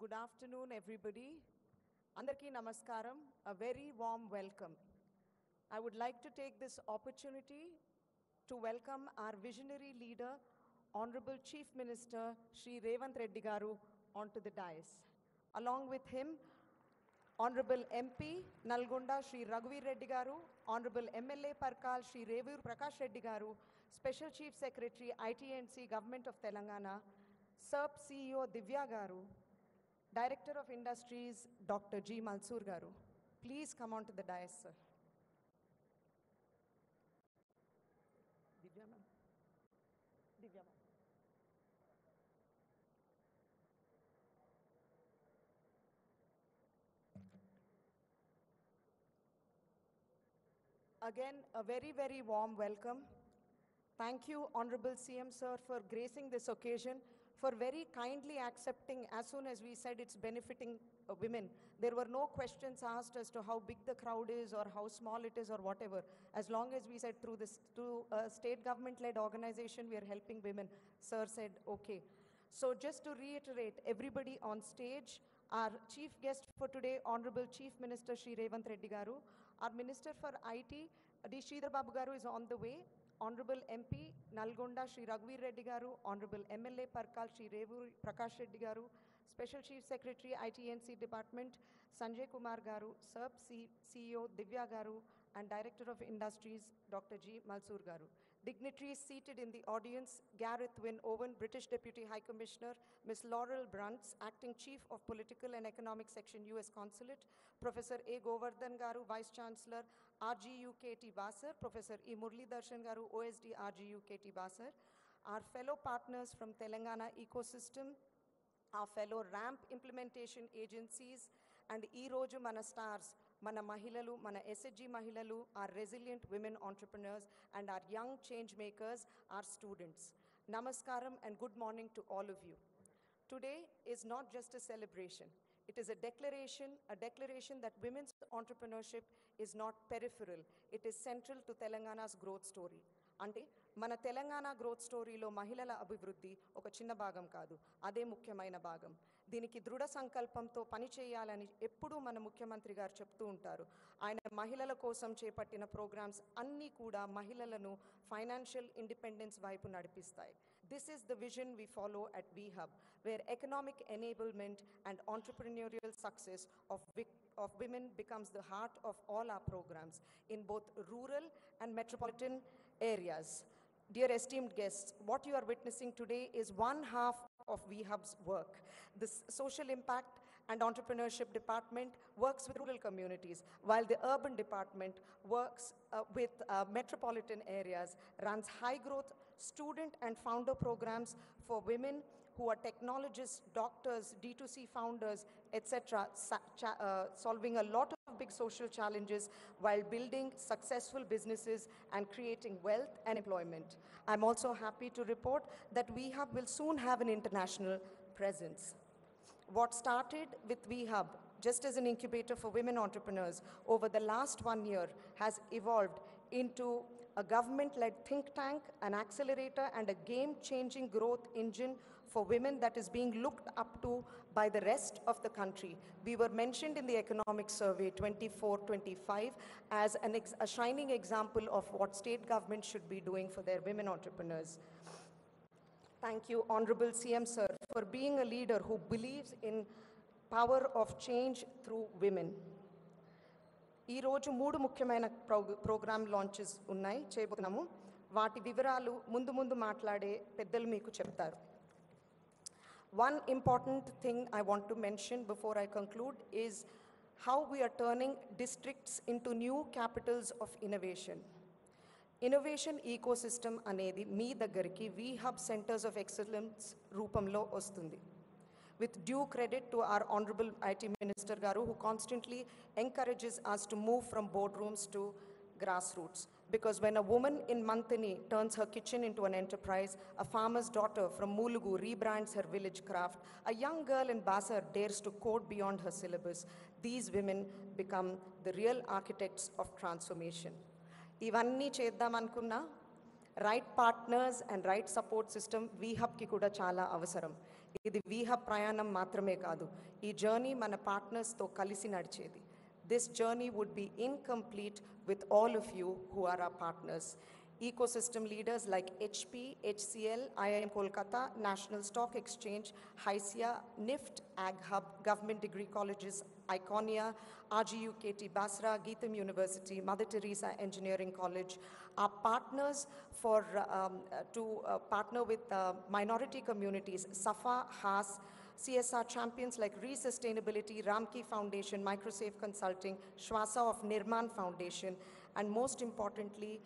Good afternoon, everybody. Andarki namaskaram, a very warm welcome. I would like to take this opportunity to welcome our visionary leader, Honorable Chief Minister Shri Revanth Reddy Garu, onto the dais. Along with him, Honorable MP Nalgonda Shri Raghuveer Reddy Garu, Honorable MLA Parkal Shri Revur Prakash Reddy Garu, Special Chief Secretary IT&C Government of Telangana, SERP CEO Divya Garu, Director of Industries Dr. G. Malsoor Garu. Please come on to the dais, sir. Divya ma'am. Divya ma'am. Again, a very, very warm welcome. Thank you, Honorable CM Sir, for gracing this occasion, for very kindly accepting as soon as we said it's benefiting women. There were no questions asked as to how big the crowd is or how small it is or whatever. As long as we said through a state government-led organization, we are helping women, Sir said, okay. So just to reiterate, everybody on stage, our chief guest for today, Honorable Chief Minister Shri Revanth Reddy Garu, our Minister for IT, D. Sridhar Babu Garu is on the way. Honorable MP Nalgonda Shri Raghuveer Reddy Garu, Honorable MLA Parkal Shri Revur Prakash Reddy Garu, Special Chief Secretary IT&C Department Sanjay Kumar Garu, SERP CEO Divya Garu, and Director of Industries Dr. G. Malsoor Garu. Dignitaries seated in the audience, Gareth Wynne Owen, British Deputy High Commissioner, Ms. Laurel Brunts, Acting Chief of Political and Economic Section, U.S. Consulate, Professor A. Govardhan Garu, Vice Chancellor, RGU KT Basar, Professor E. Murli Darshan Garu, OSD RGU KT Basar, our fellow partners from Telangana ecosystem, our fellow RAMP implementation agencies, and Roju Mana Stars, Mana Mahilalu, Mana SHG Mahilalu, our resilient women entrepreneurs, and our young change makers, our students. Namaskaram and good morning to all of you. Today is not just a celebration. It is a declaration that women's entrepreneurship is not peripheral. It is central to Telangana's growth story. అంటే మన Telangana growth స్టోరీలో మహిళల అభివృద్ధి ఒక చిన్న భాగం కాదు, అదే ముఖ్యమైన భాగం. దీనికి దృఢ సంకల్పంతో పనిచేయాలని ఎప్పుడూ మన ముఖ్యమంత్రి గారు చెప్తూ ఉంటారు. ఆయన మహిళల కోసం చేపట్టిన ప్రోగ్రామ్స్ అన్నీ కూడా మహిళలను ఫైనాన్షియల్ ఇండిపెండెన్స్ వైపు నడిపిస్తాయి. This is the vision we follow at VHub, where economic enablement and entrepreneurial success of women becomes the heart of all our programs in both rural and metropolitan areas. Dear esteemed guests, what you are witnessing today is one half of VHub's work. The social impact and entrepreneurship department works with rural communities, while the urban department works with metropolitan areas, runs high-growth student and founder programs for women who are technologists, doctors, D2C founders, etc., solving a lot of big social challenges while building successful businesses and creating wealth and employment. I'm also happy to report that VHub will soon have an international presence. What started with VHub just as an incubator for women entrepreneurs over the last 1 year has evolved into a government-led think tank, an accelerator, and a game-changing growth engine for women that is being looked up to by the rest of the country. We were mentioned in the Economic Survey 24-25 as a shining example of what state government should be doing for their women entrepreneurs. Thank you, Honorable CM Sir, for being a leader who believes in power of change through women. ఈ రోజు 3 ముఖ్యమైన programme launches ఉన్నాయి, చేయబోతున్నాము. వాటి వివరాలు ముందు మాట్లాడే పెద్దలు మీకు చెప్తారు. One important thing I want to mention before I conclude is how we are turning districts into new capitals of innovation. Innovation ecosystem అనేది మీ దగ్గరికి VHub సెంటర్స్ ఆఫ్ ఎక్సలెన్స్ రూపంలో వస్తుంది. With due credit to our Honorable IT Minister Garu, who constantly encourages us to move from boardrooms to grassroots. Because when a woman in Mantini turns her kitchen into an enterprise, a farmer's daughter from Mulugu rebrands her village craft, a young girl in Basar dares to code beyond her syllabus, these women become the real architects of transformation. ఇవన్నీ చేద్దాం అనుకున్నా Right partners and right support system VHub ki kuda chala avasaram. Idi VHub prayanam matrame kaadu. Ee journey mana partners to kalisi nadchedi. This journey would be incomplete with all of you who are our partners. Ecosystem leaders like HP, HCL, IIM Kolkata, National Stock Exchange, HYSIA, NIFT, Ag Hub, Government Degree Colleges, Iconia, RGU KT Basra, Geetham University, Mother Teresa Engineering College, our partners to partner with minority communities, SAFA, HAS, CSR champions like Re-Sustainability, Ramki Foundation, Microsafe Consulting, Shwasa of Nirman Foundation, and most importantly,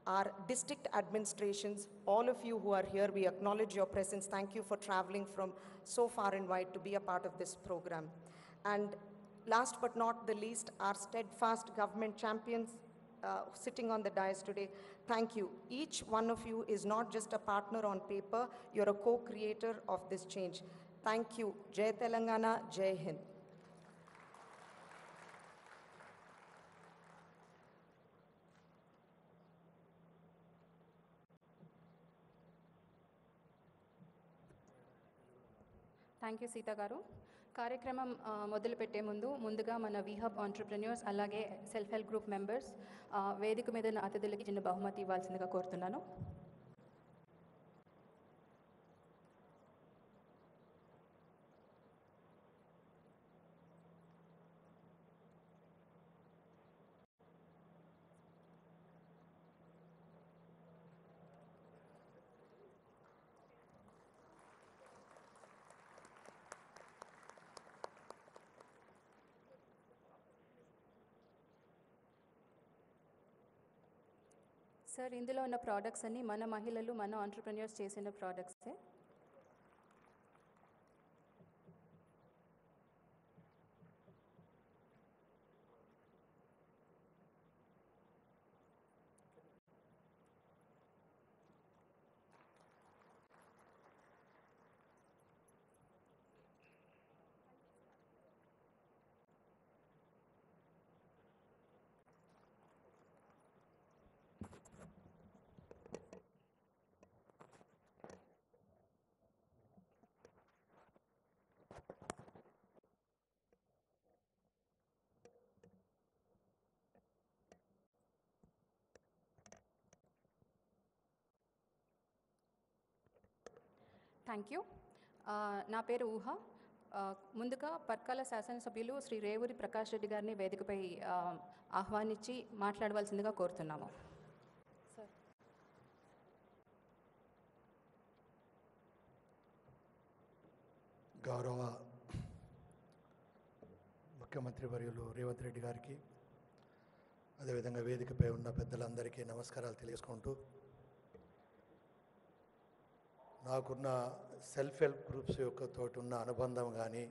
our district administrations, all of you who are here, we acknowledge your presence. Thank you for traveling from so far and wide to be a part of this program. And last but not the least, our steadfast government champions sitting on the dais today, thank you. Each one of you is not just a partner on paper, you're a co-creator of this change. Thank you. Jai Telangana, Jai Hind. Thank you Sita గారు. కార్యక్రమం మొదలుపెట్టే ముందుగా మన వీహబ్ entrepreneurs అలాగే self help group members వేదిక మీద ఉన్న అతిథులకి చిన్న బహుమతి ఇవ్వాల్సిందిగా కోరుతున్నాను. సార్, ఇందులో ఉన్న ప్రోడక్ట్స్ అన్నీ మన మహిళలు, మన ఆంటర్ప్రెన్యూర్స్ చేసిన ప్రోడక్ట్సే. Thank you. నా పేరు ఊహ. ముందుగా పర్కాల శాసనసభ్యులు శ్రీ రేవూరి ప్రకాష్ రెడ్డి గారిని వేదికపై ఆహ్వానించి మాట్లాడవలసిందిగా కోరుతున్నాము. గౌరవ ముఖ్యమంత్రి వర్యులు రేవంత్ రెడ్డి గారికి, అదేవిధంగా వేదికపై ఉన్న పెద్దలందరికీ నమస్కారాలు తెలియజేసుకుంటూ, నాకున్న సెల్ఫ్ హెల్ప్ గ్రూప్స్ యొక్క తోటి ఉన్న అనుబంధం కానీ,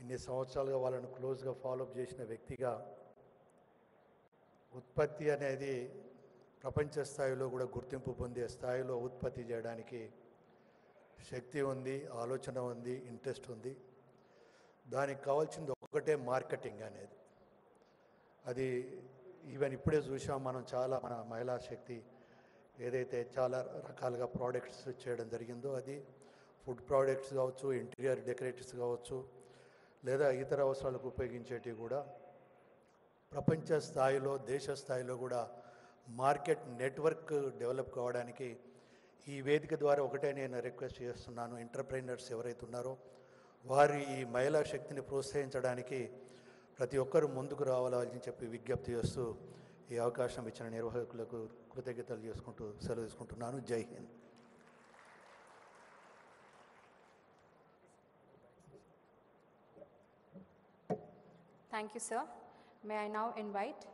ఇన్ని సంవత్సరాలుగా వాళ్ళను క్లోజ్గా ఫాలోఅప్ చేసిన వ్యక్తిగా, ఉత్పత్తి అనేది ప్రపంచ స్థాయిలో కూడా గుర్తింపు పొందే స్థాయిలో ఉత్పత్తి చేయడానికి శక్తి ఉంది, ఆలోచన ఉంది, ఇంట్రెస్ట్ ఉంది. దానికి కావాల్సింది ఒకటే మార్కెటింగ్ అనేది. అది ఈవెన్ ఇప్పుడే చూసాం మనం, చాలా మన మహిళా శక్తి ఏదైతే చాలా రకాలుగా ప్రోడక్ట్స్ చేయడం జరిగిందో, అది ఫుడ్ ప్రోడక్ట్స్ కావచ్చు, ఇంటీరియర్ డెకరేటివ్స్ కావచ్చు, లేదా ఇతర అవసరాలకు ఉపయోగించేటివి కూడా ప్రపంచ స్థాయిలో, దేశ స్థాయిలో కూడా మార్కెట్ నెట్వర్క్ డెవలప్ కావడానికి ఈ వేదిక ద్వారా ఒకటే నేను రిక్వెస్ట్ చేస్తున్నాను. ఎంటర్ప్రైనర్స్ ఎవరైతే ఉన్నారో వారి ఈ మహిళా శక్తిని ప్రోత్సహించడానికి ప్రతి ఒక్కరూ ముందుకు రావాలని చెప్పి విజ్ఞప్తి చేస్తూ ఈ అవకాశం ఇచ్చిన నిర్వాహకులకు కృతజ్ఞతలు చేసుకుంటూ సెలవు తీసుకుంటున్నాను. జై Hind. Thank you, sir. May I now invite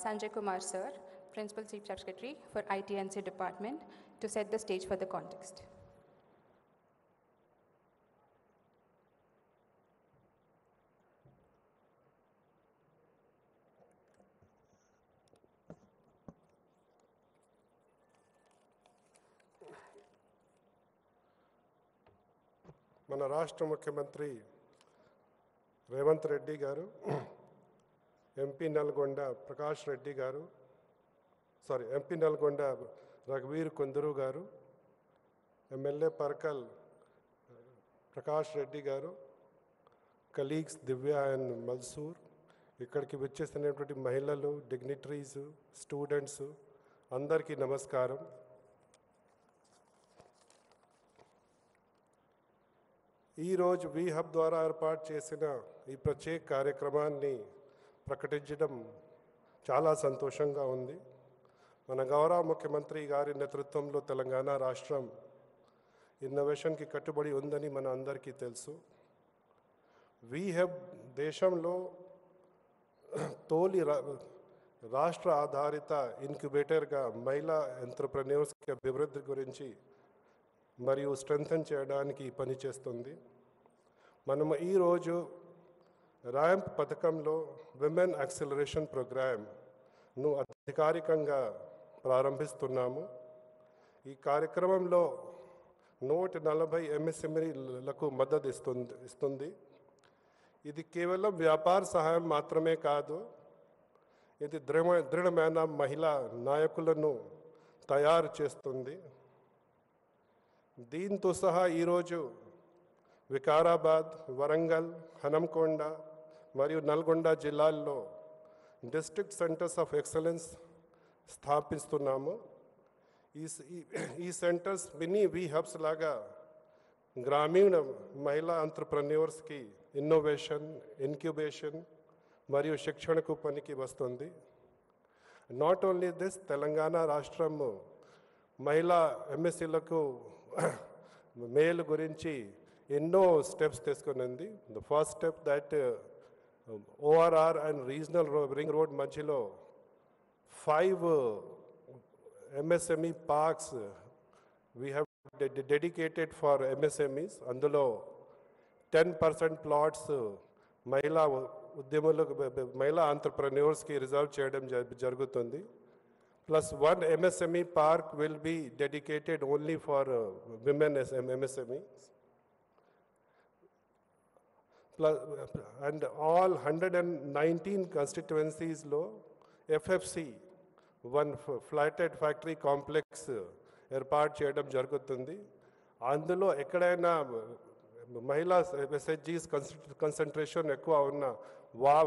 Sanjay Kumar, sir, Principal Chief Secretary for IT&C Department, to set the stage for the context. మన రాష్ట్ర ముఖ్యమంత్రి రేవంత్ రెడ్డి గారు, ఎంపీ నల్గొండ ప్రకాష్ రెడ్డి గారు, ఎంపీ నల్గొండ రఘువీర్ కొందరు గారు, ఎమ్మెల్యే పర్కల్ ప్రకాష్ రెడ్డి గారు, కలీగ్స్ దివ్య అండ్ మల్సూర్, ఇక్కడికి వచ్చేసినటువంటి మహిళలు, డిగ్నిటరీస్, స్టూడెంట్స్ అందరికీ నమస్కారం. ఈరోజు వి హబ్ ద్వారా ఏర్పాటు చేసిన ఈ ప్రత్యేక కార్యక్రమాన్ని ప్రకటించడం చాలా సంతోషంగా ఉంది. మన గౌరవ ముఖ్యమంత్రి గారి నేతృత్వంలో తెలంగాణ రాష్ట్రం ఇన్నోవేషన్కి కట్టుబడి ఉందని మన అందరికీ తెలుసు. వి హబ్ దేశంలో తొలి రాష్ట్ర ఆధారిత ఇన్క్యుబేటర్గా మహిళా ఎంటర్‌ప్రెన్యూర్స్‌కి అభివృద్ధి గురించి మరియు స్ట్రెంథెన్ చేయడానికి పనిచేస్తుంది. మనం ఈరోజు ర్యాంప్ పథకంలో విమెన్ యాక్సిలరేషన్ ప్రోగ్రామ్ను అధికారికంగా ప్రారంభిస్తున్నాము. ఈ కార్యక్రమంలో 140 ఎంఎస్ఎంఈలకు మద్దతు ఇస్తుంది. ఇది కేవలం వ్యాపార సహాయం మాత్రమే కాదు, ఇది దృఢమైన మహిళా నాయకులను తయారు చేస్తుంది. దీంతో సహా ఈరోజు వికారాబాద్, వరంగల్, హనంకొండ మరియు నల్గొండ జిల్లాల్లో డిస్ట్రిక్ట్ సెంటర్స్ ఆఫ్ ఎక్సలెన్స్ స్థాపిస్తున్నాము. ఈ సెంటర్స్ మినీ వి హబ్స్ లాగా గ్రామీణ మహిళా ఎంటర్‌ప్రెన్యూర్స్కి ఇన్నోవేషన్, ఇన్క్యుబేషన్ మరియు శిక్షణకు పనికి వస్తుంది. నాట్ ఓన్లీ దిస్, తెలంగాణ రాష్ట్రం మహిళా ఎంఎస్సీలకు మేలు గురించి ఎన్నో స్టెప్స్ తీసుకునింది. The first step that ORR and regional ring road మధ్యలో 5 MSME parks we have dedicated for MSMEs. అందులో 10% ప్లాట్స్ మహిళా ఉద్యములకు, మహిళా ఎంటర్‌ప్రెన్యూర్స్కి రిజర్వ్ చేయడం జరుగుతుంది. Plus 1 MSME park will be dedicated only for women as MSMEs. Plus, and all 119 constituencies lo FFC, one flatted factory complex ఏర్పాటు చేయడం జరుగుతుంది. అందులో ఎక్కడైనా మహిళా ఎస్హెచ్జీస్ కాన్సన్ట్రేషన్ ఎక్కువ ఉన్న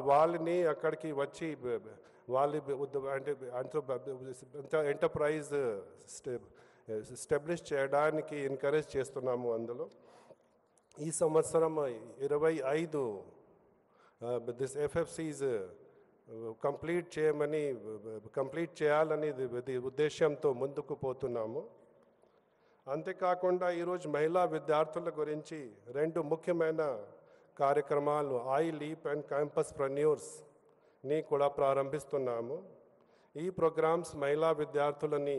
వాళ్ళని అక్కడికి వచ్చి అంటే ఎంటర్ప్రైజ్ ఎస్టాబ్లిష్ చేయడానికి ఎంకరేజ్ చేస్తున్నాము. అందులో ఈ సంవత్సరం 25 దిస్ ఎఫ్ఎఫ్సిస్ కంప్లీట్ చేయాలని ఉద్దేశంతో ముందుకు పోతున్నాము. అంతేకాకుండా ఈరోజు మహిళా విద్యార్థుల గురించి 2 ముఖ్యమైన కార్యక్రమాలు ఐ లీప్ అండ్ క్యాంపస్ ప్రెన్యూర్స్ని కూడా ప్రారంభిస్తున్నాము. ఈ ప్రోగ్రామ్స్ మహిళా విద్యార్థులని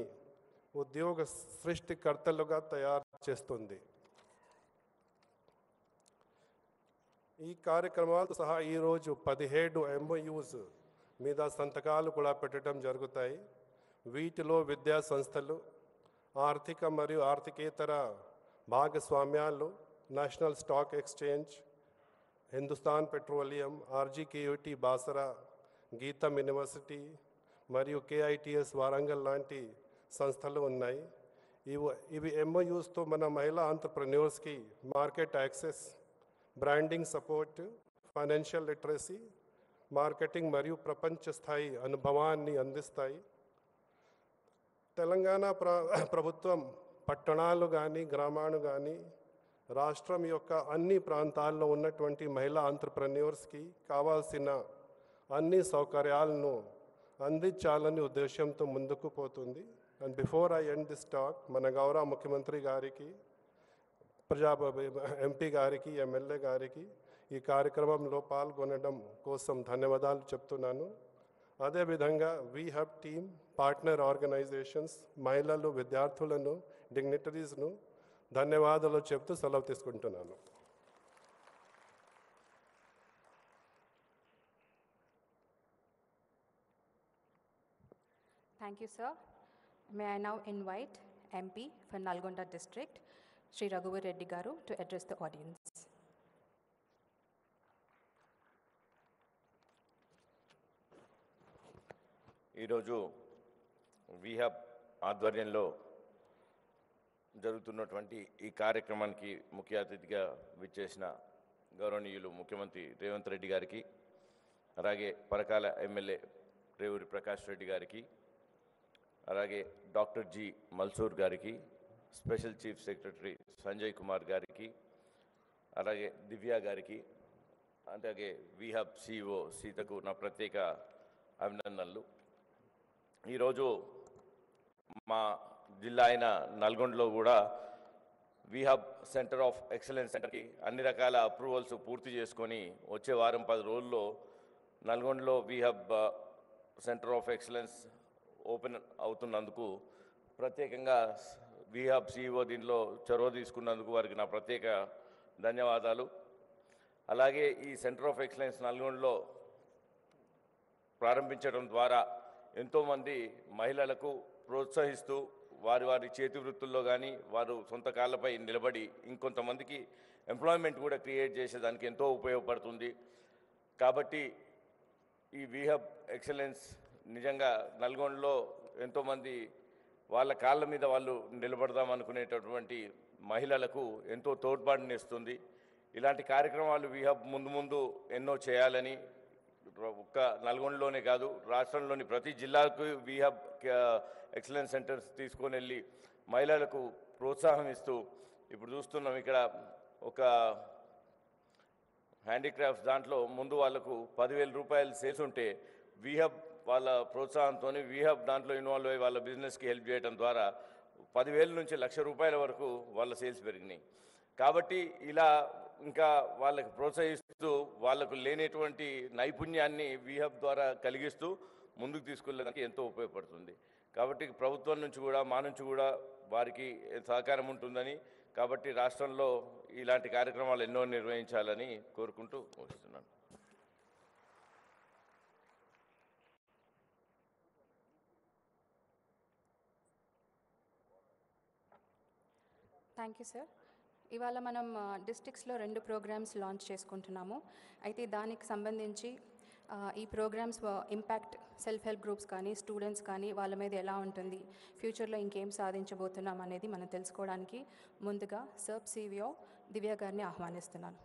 ఉద్యోగ సృష్టికర్తలుగా తయారు చేస్తుంది. ఈ కార్యక్రమాలతో సహా ఈరోజు 17 MOUs మీద సంతకాలు కూడా పెట్టడం జరుగుతాయి. వీటిలో విద్యా సంస్థలు, ఆర్థిక మరియు ఆర్థికేతర భాగస్వామ్యాలు, National Stock Exchange, Hindustan Petroleum, RGUKT Basara, GITAM University మరియు KITS వారంగల్ లాంటి సంస్థలు ఉన్నాయి. ఇవి MOUsతో మన మహిళా ఎంటర్‌ప్రెన్యూర్స్కి market access, branding support, financial literacy, marketing మరియు ప్రపంచ స్థాయి అనుభవాన్ని అందిస్తాయి. తెలంగాణ ప్రభుత్వం పట్టణాలు కానీ గ్రామాలు కానీ రాష్ట్రం యొక్క అన్ని ప్రాంతాల్లో ఉన్నటువంటి మహిళా ఎంటర్‌ప్రెన్యూర్స్కి కావాల్సిన అన్ని సౌకర్యాలను అందించాలని ఉద్దేశంతో ముందుకు పోతుంది. And before I end this talk, మన గౌరవ ముఖ్యమంత్రి గారికి, ఎంపీ గారికి, ఎమ్మెల్యే గారికి ఈ కార్యక్రమంలో పాల్గొనడం కోసం ధన్యవాదాలు చెప్తున్నాను. అదేవిధంగా వి హబ్ టీమ్, పార్ట్నర్ ఆర్గనైజేషన్స్, మహిళలు, విద్యార్థులను, డిగ్నిటరీస్ను ధన్యవాదాలు చెప్తూ సెలవు తీసుకుంటున్నాను. Thank you, sir. May I now invite MP for Nalgonda District, Shri Raghuvar Reddy Garu, to address the audience. ఈరోజు వీహబ్ ఆధ్వర్యంలో జరుగుతున్నటువంటి ఈ కార్యక్రమానికి ముఖ్య అతిథిగా విచ్చేసిన గౌరవనీయులు ముఖ్యమంత్రి రేవంత్ రెడ్డి గారికి, అలాగే పరకాల ఎమ్మెల్యే రేవూరి ప్రకాష్ రెడ్డి గారికి, అలాగే డాక్టర్ జి మల్సూర్ గారికి, special chief secretary Sanjay Kumar గారికి, అలాగే దివ్య గారికి, అలాగే వీహబ్ సిఇఓ సీతకు నా ప్రత్యేక అభినందనలు. ఈరోజు మా జిల్లా అయిన నల్గొండలో కూడా వీహబ్ సెంటర్ ఆఫ్ ఎక్సలెన్స్ సెంటర్కి అన్ని రకాల అప్రూవల్స్ పూర్తి చేసుకొని వచ్చే వారం 10 రోజుల్లో నల్గొండలో వీహబ్ సెంటర్ ఆఫ్ ఎక్సలెన్స్ ఓపెన్ అవుతున్నందుకు ప్రత్యేకంగా వీహబ్ సిఇఓ దీనిలో చొరవ తీసుకున్నందుకు వారికి నా ప్రత్యేక ధన్యవాదాలు. అలాగే ఈ సెంటర్ ఆఫ్ ఎక్సలెన్స్ నల్గొండలో ప్రారంభించడం ద్వారా ఎంతోమంది మహిళలకు ప్రోత్సహిస్తూ వారి చేతి వృత్తుల్లో కానీ వారు సొంత కాళ్ళపై నిలబడి ఇంకొంతమందికి ఎంప్లాయ్మెంట్ కూడా క్రియేట్ చేసేదానికి ఎంతో ఉపయోగపడుతుంది. కాబట్టి ఈ వీహబ్ ఎక్సలెన్స్ నిజంగా నల్గొండలో ఎంతోమంది వాళ్ళ కాళ్ళ మీద వాళ్ళు నిలబడదాం అనుకునేటటువంటి మహిళలకు ఎంతో తోడ్పాటునిస్తుంది. ఇలాంటి కార్యక్రమాలు వీహబ్ ముందు ఎన్నో చేయాలని, ఒక్క నల్గొండలోనే కాదు రాష్ట్రంలోని ప్రతి జిల్లాకు వీహబ్ ఎక్సలెన్స్ సెంటర్స్ తీసుకొని వెళ్ళి మహిళలకు ప్రోత్సాహం ఇస్తూ, ఇప్పుడు చూస్తున్నాం ఇక్కడ ఒక హ్యాండీక్రాఫ్ట్స్ దాంట్లో ముందు వాళ్ళకు 10,000 రూపాయలు సేల్స్ ఉంటే వీహబ్ వాళ్ళ ప్రోత్సాహంతో వీహబ్ దాంట్లో ఇన్వాల్వ్ అయ్యి వాళ్ళ బిజినెస్కి హెల్ప్ చేయడం ద్వారా 10,000 నుంచి 1,00,000 రూపాయల వరకు వాళ్ళ సేల్స్ పెరిగినాయి. కాబట్టి ఇలా ఇంకా వాళ్ళకి ప్రోత్సహిస్తూ వాళ్ళకు లేనటువంటి నైపుణ్యాన్ని వీహబ్ ద్వారా కలిగిస్తూ ముందుకు తీసుకెళ్ళడానికి ఎంతో ఉపయోగపడుతుంది. కాబట్టి ప్రభుత్వం నుంచి కూడా మా నుంచి కూడా వారికి సహకారం ఉంటుందని, కాబట్టి రాష్ట్రంలో ఇలాంటి కార్యక్రమాలు ఎన్నో నిర్వహించాలని కోరుకుంటూ ముగిస్తున్నాను. Thank you sir. ఇవాళ మనం డిస్ట్రిక్ట్స్లో 2 ప్రోగ్రామ్స్ లాంచ్ చేసుకుంటున్నాము. అయితే దానికి సంబంధించి ఈ programs impact self help groups కానీ స్టూడెంట్స్ కానీ వాళ్ళ మీద ఎలా ఉంటుంది, ఫ్యూచర్లో ఇంకేం సాధించబోతున్నాం అనేది మనం తెలుసుకోవడానికి ముందుగా సర్ప్ సిఇఓ దివ్య గారిని ఆహ్వానిస్తున్నాను.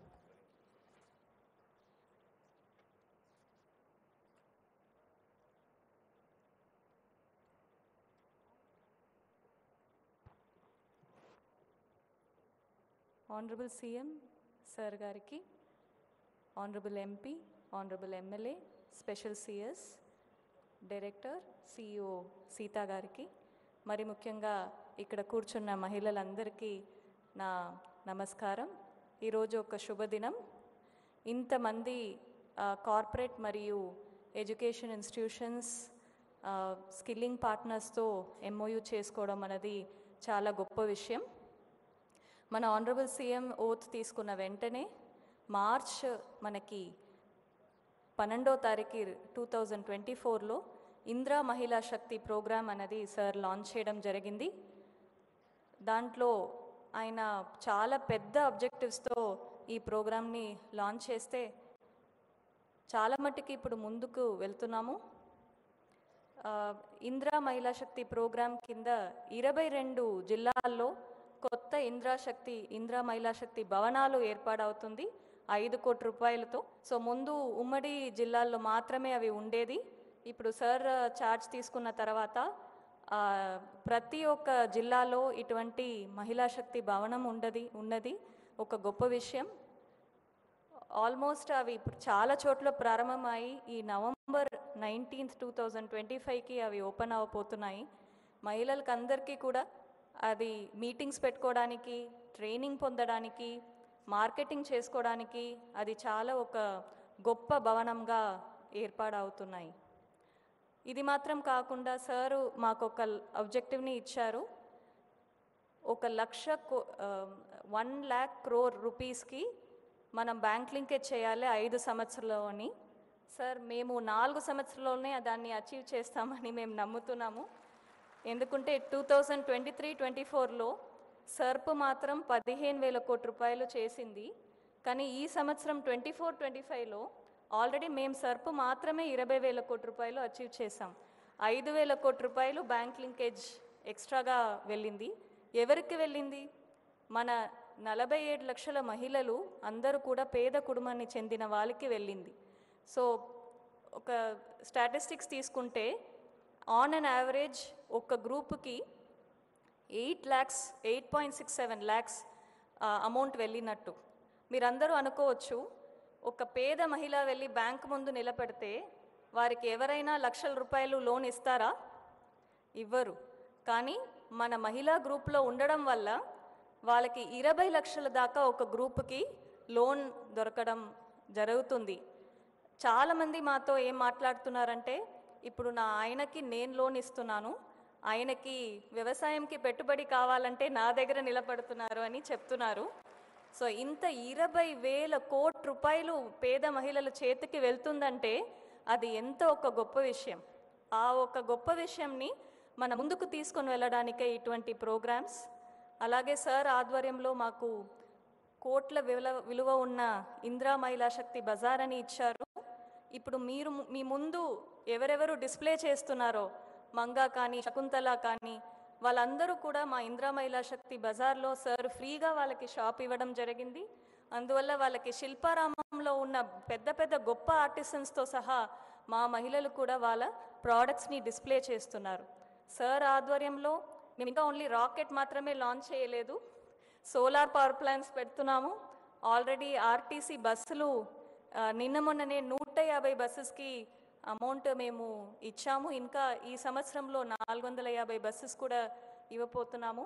Honorable CM Sir Gariki, Honorable MP, Honorable MLA, Special CS, Director, CEO Sita Gariki, మరి ముఖ్యంగా ఇక్కడ కూర్చున్న మహిళలందరికీ నా నమస్కారం. ఈరోజు ఒక శుభదినం. ఇంతమంది కార్పొరేట్ మరియు ఎడ్యుకేషన్ ఇన్స్టిట్యూషన్స్ స్కిల్లింగ్ పార్ట్నర్స్తో MOU చేసుకోవడం అనేది చాలా గొప్ప విషయం. మన ఆనరబుల్ సీఎం ఓత్ తీసుకున్న వెంటనే మార్చ్ మనకి 12వ తారీఖు 2024లో ఇందిరా మహిళా శక్తి ప్రోగ్రామ్ అనేది సార్ లాంచ్ చేయడం జరిగింది. దాంట్లో ఆయన చాలా పెద్ద ఆబ్జెక్టివ్స్తో ఈ ప్రోగ్రామ్ని లాంచ్ చేస్తే చాలా మట్టుకి ఇప్పుడు ముందుకు వెళ్తున్నాము. ఇందిరా మహిళా శక్తి ప్రోగ్రామ్ కింద 22 జిల్లాల్లో కొత్త ఇందిరా మహిళా శక్తి భవనాలు ఏర్పాటవుతుంది 5 కోట్ల రూపాయలతో. సో ముందు ఉమ్మడి జిల్లాల్లో మాత్రమే అవి ఉండేది. ఇప్పుడు సార్ చార్జ్ తీసుకున్న తర్వాత ప్రతి ఒక్క జిల్లాలో ఇటువంటి మహిళా శక్తి భవనం ఉన్నది ఒక గొప్ప విషయం. ఆల్మోస్ట్ అవి ఇప్పుడు చాలా చోట్ల ప్రారంభమయ్యి ఈ November 19th 2025కి అవి ఓపెన్ అవ్వబోతున్నాయి. మహిళలకు అందరికీ కూడా అది మీటింగ్స్ పెట్టుకోవడానికి, ట్రైనింగ్ పొందడానికి, మార్కెటింగ్ చేసుకోవడానికి అది చాలా ఒక గొప్ప భవనంగా ఏర్పాటవుతున్నాయి. ఇది మాత్రం కాకుండా సారు మాకు ఒక ఆబ్జెక్టివ్ని ఇచ్చారు. 1 lakh crore రూపీస్కి మనం బ్యాంక్ లింకేజ్ చేయాలి 5 సంవత్సరాల్లోని. సార్ మేము 4 సంవత్సరాల్లోనే దాన్ని అచీవ్ చేస్తామని మేము నమ్ముతున్నాము. ఎందుకంటే 2023-24లో సర్ప్ మాత్రం 15,000 కోట్ల రూపాయలు చేసింది. కానీ ఈ సంవత్సరం 24-25లో ఆల్రెడీ మేము సర్ప్ మాత్రమే 20,000 కోట్ల రూపాయలు అచీవ్ చేసాం. 5,000 కోట్ల రూపాయలు బ్యాంక్ లింకేజ్ ఎక్స్ట్రాగా వెళ్ళింది. ఎవరికి వెళ్ళింది? మన 47 లక్షల మహిళలు అందరూ కూడా పేద కుటుంబాన్ని చెందిన వాళ్ళకి వెళ్ళింది. సో ఒక స్టాటిస్టిక్స్ తీసుకుంటే ఆన్ అన్ యావరేజ్ ఒక గ్రూప్కి 8.67 lakhs అమౌంట్ వెళ్ళినట్టు. మీరందరూ అనుకోవచ్చు, ఒక పేద మహిళ వెళ్ళి బ్యాంక్ ముందు నిలబడితే వారికి ఎవరైనా లక్షల రూపాయలు లోన్ ఇస్తారా? ఇవ్వరు. కానీ మన మహిళా గ్రూప్లో ఉండడం వల్ల వాళ్ళకి 20 లక్షల దాకా ఒక గ్రూప్కి లోన్ దొరకడం జరుగుతుంది. చాలామంది మాతో ఏం మాట్లాడుతున్నారంటే, ఇప్పుడు నా ఆయనకి నేను లోన్ ఇస్తున్నాను, ఆయనకి వ్యవసాయంకి పెట్టుబడి కావాలంటే నా దగ్గర నిలబడుతున్నారు అని చెప్తున్నారు. సో ఇంత 20,000 కోట్ల రూపాయలు పేద మహిళల చేతికి వెళ్తుందంటే అది ఎంతో ఒక గొప్ప విషయం. ఆ ఒక గొప్ప విషయంని మన ముందుకు తీసుకొని వెళ్ళడానికే ఇటువంటి ప్రోగ్రామ్స్. అలాగే సార్ ఆధ్వర్యంలో మాకు కోట్ల విలువ ఉన్న ఇందిరా మహిళా శక్తి బజార్ అని ఇచ్చారు. ఇప్పుడు మీరు మీ ముందు ఎవరెవరు డిస్ప్లే చేస్తున్నారో, మంగా కానీ శకుంతల కానీ, వాళ్ళందరూ కూడా మా ఇందిరా మహిళా శక్తి బజార్లో సార్ ఫ్రీగా వాళ్ళకి షాప్ ఇవ్వడం జరిగింది. అందువల్ల వాళ్ళకి శిల్పారామంలో ఉన్న పెద్ద పెద్ద గొప్ప ఆర్టిసన్స్తో సహా మా మహిళలు కూడా వాళ్ళ ప్రోడక్ట్స్ని డిస్ప్లే చేస్తున్నారు. సార్ ఆధ్వర్యంలో మేము ఇంకా ఓన్లీ రాకెట్ మాత్రమే లాంచ్ చేయలేదు, సోలార్ పవర్ ప్లాంట్స్ పెడుతున్నాము. ఆల్రెడీ ఆర్టీసీ బస్సులు నిన్న మొన్ననే 150 బస్సెస్కి అమౌంట్ మేము ఇచ్చాము. ఇంకా ఈ సంవత్సరంలో 450 బస్సెస్ కూడా ఇవ్వబోతున్నాము.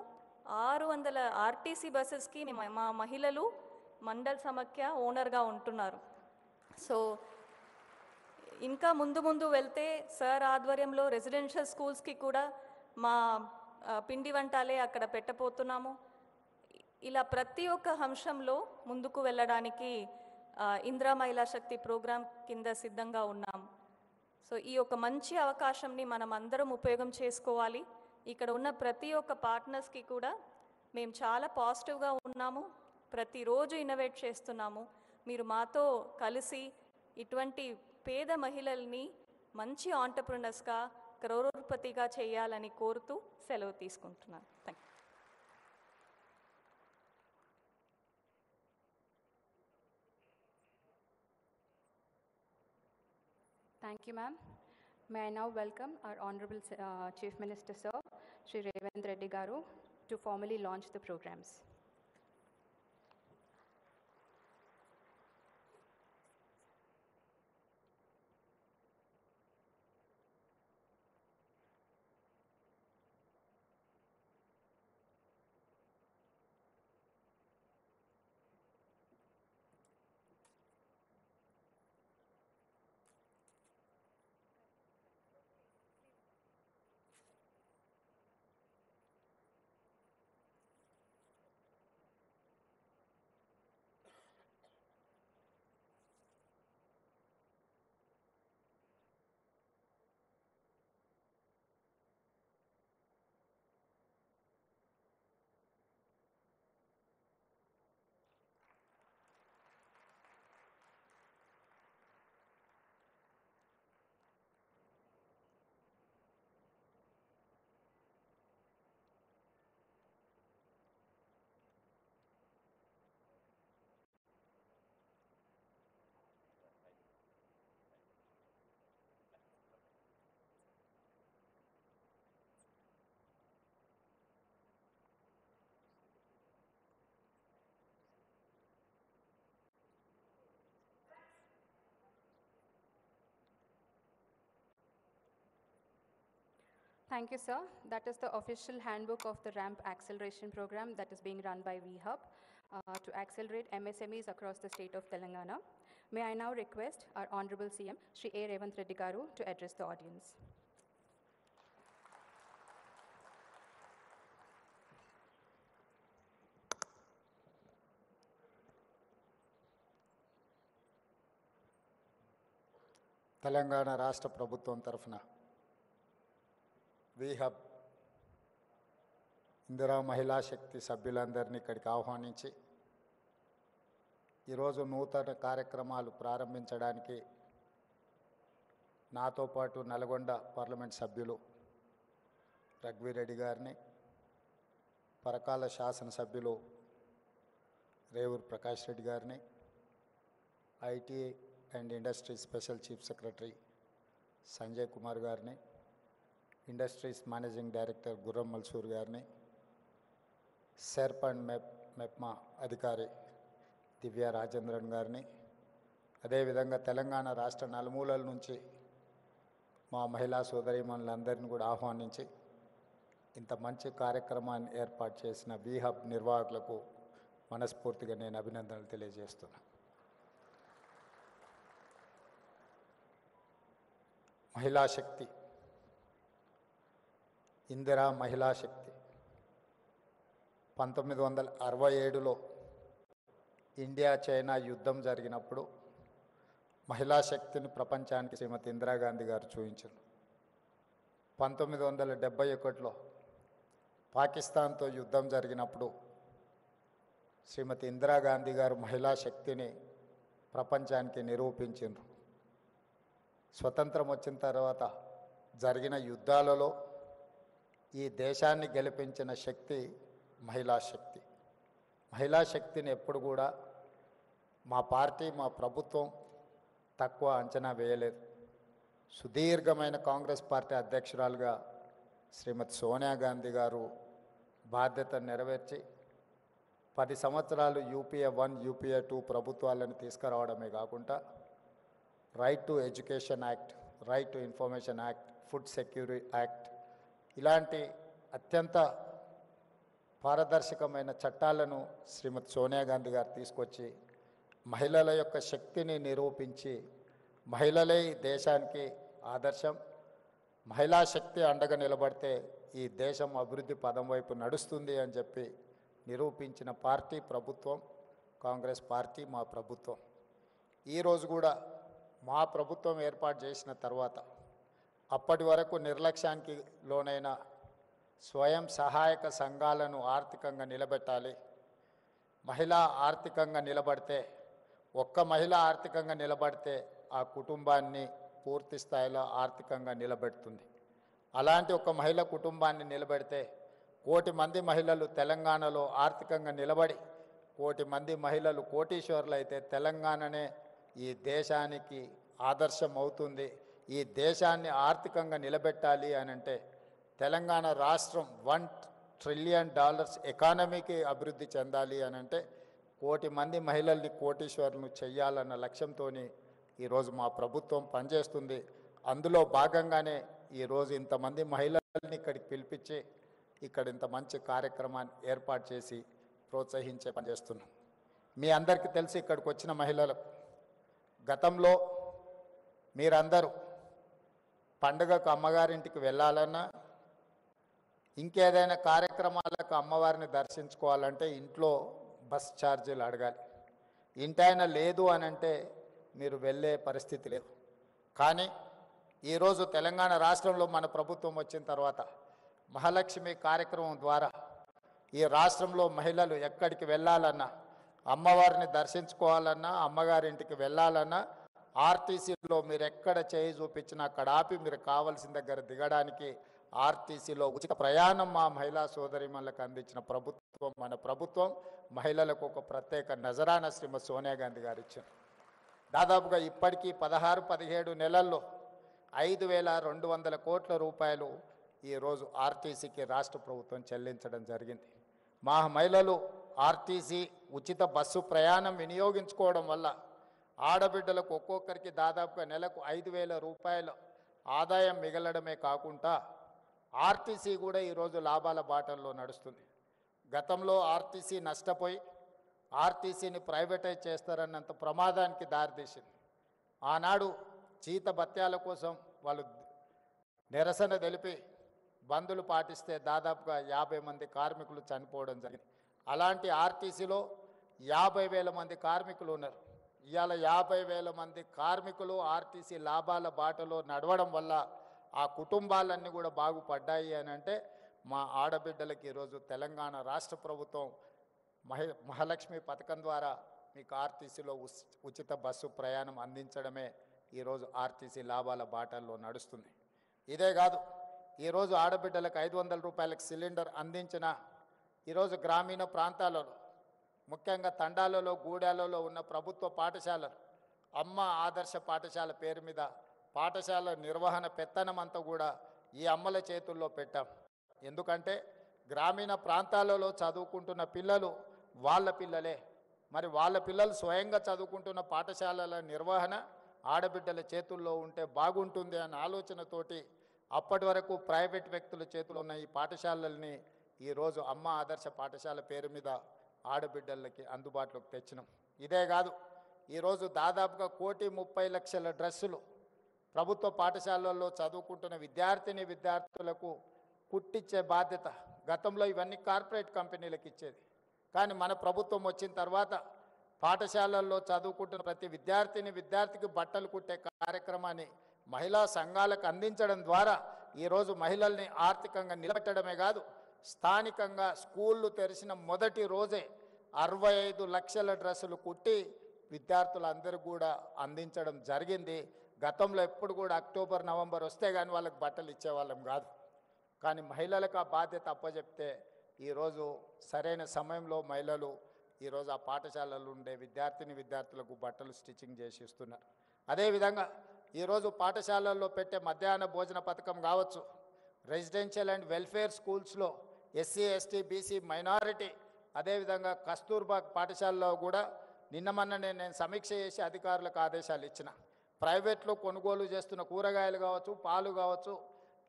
600 ఆర్టీసీ బస్సెస్కి మా మహిళలు మండల్ సమాఖ్య ఓనర్గా ఉంటున్నారు. సో ఇంకా ముందు వెళ్తే సార్ ఆధ్వర్యంలో రెసిడెన్షియల్ స్కూల్స్కి కూడా మా పిండి వంటలే అక్కడ పెట్టబోతున్నాము. ఇలా ప్రతి ఒక్క అంశంలో ముందుకు వెళ్ళడానికి ఇందిరా మహిళా శక్తి ప్రోగ్రాం కింద సిద్ధంగా ఉన్నాము. సో ఈ ఒక మంచి అవకాశంని మనం అందరం ఉపయోగం చేసుకోవాలి. ఇక్కడ ఉన్న ప్రతి ఒక్క పార్ట్నర్స్కి కూడా మేము చాలా పాజిటివ్గా ఉన్నాము, ప్రతిరోజు ఇన్నోవేట్ చేస్తున్నాము. మీరు మాతో కలిసి ఇటువంటి పేద మహిళల్ని మంచి ఆంటర్ప్రినర్స్గా, క్రోరోపతిగా చేయాలని కోరుతూ సెలవు తీసుకుంటున్నాను. Thank you. Thank you, ma'am. May I now welcome our Honorable Chief Minister, Sir, Shri Revanth Reddy Garu, to formally launch the programs. Thank you, sir. That is the official handbook of the RAMP acceleration program that is being run by VHub to accelerate MSMEs across the state of Telangana. May I now request our Honorable CM, Shri A. Revanth Reddy Garu, to address the audience. Telangana రాష్ట్ర ప్రభుత్వం తరఫున వీహబ్ ఇందిరా మహిళా శక్తి సభ్యులందరినీ ఇక్కడికి ఆహ్వానించి ఈరోజు నూతన కార్యక్రమాలు ప్రారంభించడానికి నాతో పాటు నల్గొండ పార్లమెంట్ సభ్యులు రఘువీరెడ్డి గారిని, పరకాల శాసనసభ్యులు రేవూరి ప్రకాష్ రెడ్డి గారిని, IT and industry special chief secretary Sanjay Kumar గారిని, ఇండస్ట్రీస్ మేనేజింగ్ డైరెక్టర్ గుర్రం మల్సూర్ గారిని, సెర్ప్ అండ్ మెప్మా అధికారి దివ్య రాజేంద్రన్ గారిని, అదేవిధంగా తెలంగాణ రాష్ట్ర నలుమూలల నుంచి మా మహిళా సోదరీమణులందరినీ కూడా ఆహ్వానించి ఇంత మంచి కార్యక్రమాన్ని ఏర్పాటు చేసిన వీహబ్ నిర్వాహకులకు మనస్ఫూర్తిగా నేను అభినందనలు తెలియజేస్తున్నాను. మహిళా శక్తి, ఇందిరా మహిళా శక్తి 1967లో ఇండియా చైనా యుద్ధం జరిగినప్పుడు మహిళా శక్తిని ప్రపంచానికి శ్రీమతి ఇందిరాగాంధీ గారు చూపించారు. 1971లో పాకిస్తాన్తో యుద్ధం జరిగినప్పుడు శ్రీమతి ఇందిరాగాంధీ గారు మహిళా శక్తిని ప్రపంచానికి నిరూపించారు. స్వతంత్రం వచ్చిన తర్వాత జరిగిన యుద్ధాలలో ఈ దేశాన్ని గెలిపించిన శక్తి మహిళా శక్తి. మహిళా శక్తిని ఎప్పుడు కూడా మా పార్టీ, మా ప్రభుత్వం తక్కువ అంచనా వేయలేదు. సుదీర్ఘమైన కాంగ్రెస్ పార్టీ అధ్యక్షురాలుగా శ్రీమతి సోనియా గాంధీ గారు బాధ్యత నెరవేర్చి 10 సంవత్సరాలు యూపీఏ 1, యూపీఏ 2 ప్రభుత్వాలను తీసుకురావడమే కాకుండా right to education act, right to information act, food security act ఇలాంటి అత్యంత పారదర్శకమైన చట్టాలను శ్రీమతి సోనియా గాంధీ గారు తీసుకొచ్చి మహిళల యొక్క శక్తిని నిరూపించి మహిళలే ఈ దేశానికి ఆదర్శం, మహిళా శక్తి అండగా నిలబడితే ఈ దేశం అభివృద్ధి పదం వైపు నడుస్తుంది అని చెప్పి నిరూపించిన పార్టీ ప్రభుత్వం కాంగ్రెస్ పార్టీ, మా ప్రభుత్వం. ఈరోజు కూడా మా ప్రభుత్వం ఏర్పాటు చేసిన తర్వాత అప్పటి వరకు నిర్లక్ష్యానికి లోనైన స్వయం సహాయక సంఘాలను ఆర్థికంగా నిలబెట్టాలి. మహిళ ఆర్థికంగా నిలబడితే, ఒక్క మహిళ ఆర్థికంగా నిలబడితే ఆ కుటుంబాన్ని పూర్తి స్థాయిలో ఆర్థికంగా నిలబెడుతుంది. అలాంటి ఒక మహిళ కుటుంబాన్ని నిలబెడితే 1 కోటి మంది మహిళలు తెలంగాణలో ఆర్థికంగా నిలబడి 1 కోటి మంది మహిళలు కోటీశ్వరులు అయితే తెలంగాణనే ఈ దేశానికి ఆదర్శం అవుతుంది. ఈ దేశాన్ని ఆర్థికంగా నిలబెట్టాలి అని అంటే తెలంగాణ రాష్ట్రం $1 ట్రిలియన్ ఎకానమీకి అభివృద్ధి చెందాలి అని అంటే 1 కోటి మంది మహిళల్ని కోటీశ్వరులను చెయ్యాలన్న లక్ష్యంతో ఈరోజు మా ప్రభుత్వం పనిచేస్తుంది. అందులో భాగంగానే ఈరోజు ఇంతమంది మహిళల్ని ఇక్కడికి పిలిపించి ఇక్కడ ఇంత మంచి కార్యక్రమాన్ని ఏర్పాటు చేసి ప్రోత్సహించే పనిచేస్తున్నాం. మీ అందరికీ తెలిసి ఇక్కడికి వచ్చిన మహిళలకు గతంలో మీరందరూ పండుగకు అమ్మగారింటికి వెళ్ళాలన్నా, ఇంకేదైనా కార్యక్రమాలకు అమ్మవారిని దర్శించుకోవాలంటే ఇంట్లో బస్ ఛార్జీలు అడగాలి. ఇంటైనా లేదు అని అంటే మీరు వెళ్ళే పరిస్థితి లేదు. కానీ ఈరోజు తెలంగాణ రాష్ట్రంలో మన ప్రభుత్వం వచ్చిన తర్వాత మహాలక్ష్మి కార్యక్రమం ద్వారా ఈ రాష్ట్రంలో మహిళలు ఎక్కడికి వెళ్ళాలన్నా, అమ్మవారిని దర్శించుకోవాలన్నా, అమ్మగారింటికి వెళ్ళాలన్నా ఆర్టీసీలో మీరు ఎక్కడ చేయి చూపించినా అక్కడ ఆపి మీరు కావాల్సిన దగ్గర దిగడానికి ఆర్టీసీలో ఉచిత ప్రయాణం మా మహిళా సోదరిమణులకు అందించిన ప్రభుత్వం మన ప్రభుత్వం. మహిళలకు ఒక ప్రత్యేక నజరానా శ్రీమతి సోనియా గాంధీ గారు ఇచ్చారు. దాదాపుగా ఇప్పటికీ 16-17 నెలల్లో 5,200 కోట్ల రూపాయలు ఈరోజు ఆర్టీసీకి రాష్ట్ర ప్రభుత్వం చెల్లించడం జరిగింది. మా మహిళలు ఆర్టీసీ ఉచిత బస్సు ప్రయాణం వినియోగించుకోవడం వల్ల ఆడబిడ్డలకు ఒక్కొక్కరికి దాదాపుగా నెలకు 5,000 రూపాయలు ఆదాయం మిగలడమే కాకుండా ఆర్టీసీ కూడా ఈరోజు లాభాల బాటల్లో నడుస్తుంది. గతంలో ఆర్టీసీ నష్టపోయి ఆర్టీసీని ప్రైవేటైజ్ చేస్తారన్నంత ప్రమాదానికి దారితీసింది. ఆనాడు జీత భత్యాల కోసం వాళ్ళు నిరసన తెలిపి బందులు పాటిస్తే దాదాపుగా 50 మంది కార్మికులు చనిపోవడం జరిగింది. అలాంటి ఆర్టీసీలో 50,000 మంది కార్మికులు ఉన్నారు. ఇవాళ 50,000 మంది కార్మికులు ఆర్టీసీ లాభాల బాటలో నడవడం వల్ల ఆ కుటుంబాలన్నీ కూడా బాగుపడ్డాయి అని అంటే మా ఆడబిడ్డలకి ఈరోజు తెలంగాణ రాష్ట్ర ప్రభుత్వం మహాలక్ష్మి పథకం ద్వారా మీకు ఆర్టీసీలో ఉచిత బస్సు ప్రయాణం అందించడమే ఈరోజు ఆర్టీసీ లాభాల బాటల్లో నడుస్తుంది. ఇదే కాదు, ఈరోజు ఆడబిడ్డలకు 500 రూపాయలకు సిలిండర్ అందించిన ఈరోజు గ్రామీణ ప్రాంతాలలో, ముఖ్యంగా తండాలలో, గూడాలలో ఉన్న ప్రభుత్వ పాఠశాలలు అమ్మ ఆదర్శ పాఠశాల పేరు మీద పాఠశాల నిర్వహణ పెత్తనం అంతా కూడా ఈ అమ్మల చేతుల్లో పెట్టాం. ఎందుకంటే గ్రామీణ ప్రాంతాలలో చదువుకుంటున్న పిల్లలు వాళ్ళ పిల్లలే. మరి వాళ్ళ పిల్లలు స్వయంగా చదువుకుంటున్న పాఠశాలల నిర్వహణ ఆడబిడ్డల చేతుల్లో ఉంటే బాగుంటుంది అన్న ఆలోచనతోటి అప్పటి వరకు ప్రైవేట్ వ్యక్తుల చేతిలో ఉన్న ఈ పాఠశాలల్ని ఈరోజు అమ్మ ఆదర్శ పాఠశాల పేరు మీద ఆడబిడ్డలకి అందుబాటులోకి తెచ్చినాం. ఇదే కాదు, ఈరోజు దాదాపుగా 1,30,00,000 డ్రెస్సులు ప్రభుత్వ పాఠశాలల్లో చదువుకుంటున్న విద్యార్థులకు కుట్టించే బాధ్యత. గతంలో ఇవన్నీ కార్పొరేట్ కంపెనీలకు ఇచ్చేది. కానీ మన ప్రభుత్వం వచ్చిన తర్వాత పాఠశాలల్లో చదువుకుంటున్న ప్రతి విద్యార్థికి బట్టలు కుట్టే కార్యక్రమాన్ని మహిళా సంఘాలకు అందించడం ద్వారా ఈరోజు మహిళల్ని ఆర్థికంగా నిలబెట్టడమే కాదు, స్థానికంగా స్కూళ్ళు తెరిచిన మొదటి రోజే 65 లక్షల డ్రెస్సులు కుట్టి విద్యార్థులందరూ కూడా అందించడం జరిగింది. గతంలో ఎప్పుడు కూడా అక్టోబర్, నవంబర్ వస్తే కానీ వాళ్ళకి బట్టలు ఇచ్చేవాళ్ళం కాదు. కానీ మహిళలకు ఆ బాధ్యత అప్పచెప్తే ఈరోజు సరైన సమయంలో మహిళలు ఈరోజు ఆ పాఠశాలలు ఉండే విద్యార్థులకు బట్టలు స్టిచ్చింగ్ చేసి ఇస్తున్నారు. అదేవిధంగా ఈరోజు పాఠశాలల్లో పెట్టే మధ్యాహ్న భోజన పథకం కావచ్చు, రెసిడెన్షియల్ అండ్ వెల్ఫేర్ స్కూల్స్లో ఎస్సీ, ఎస్టీ, బీసీ, మైనారిటీ, అదేవిధంగా కస్తూర్బా పాఠశాలలో కూడా నిన్నమన్ననే నేను సమీక్ష చేసి అధికారులకు ఆదేశాలు ఇచ్చిన. ప్రైవేట్లో కొనుగోలు చేస్తున్న కూరగాయలు కావచ్చు, పాలు కావచ్చు,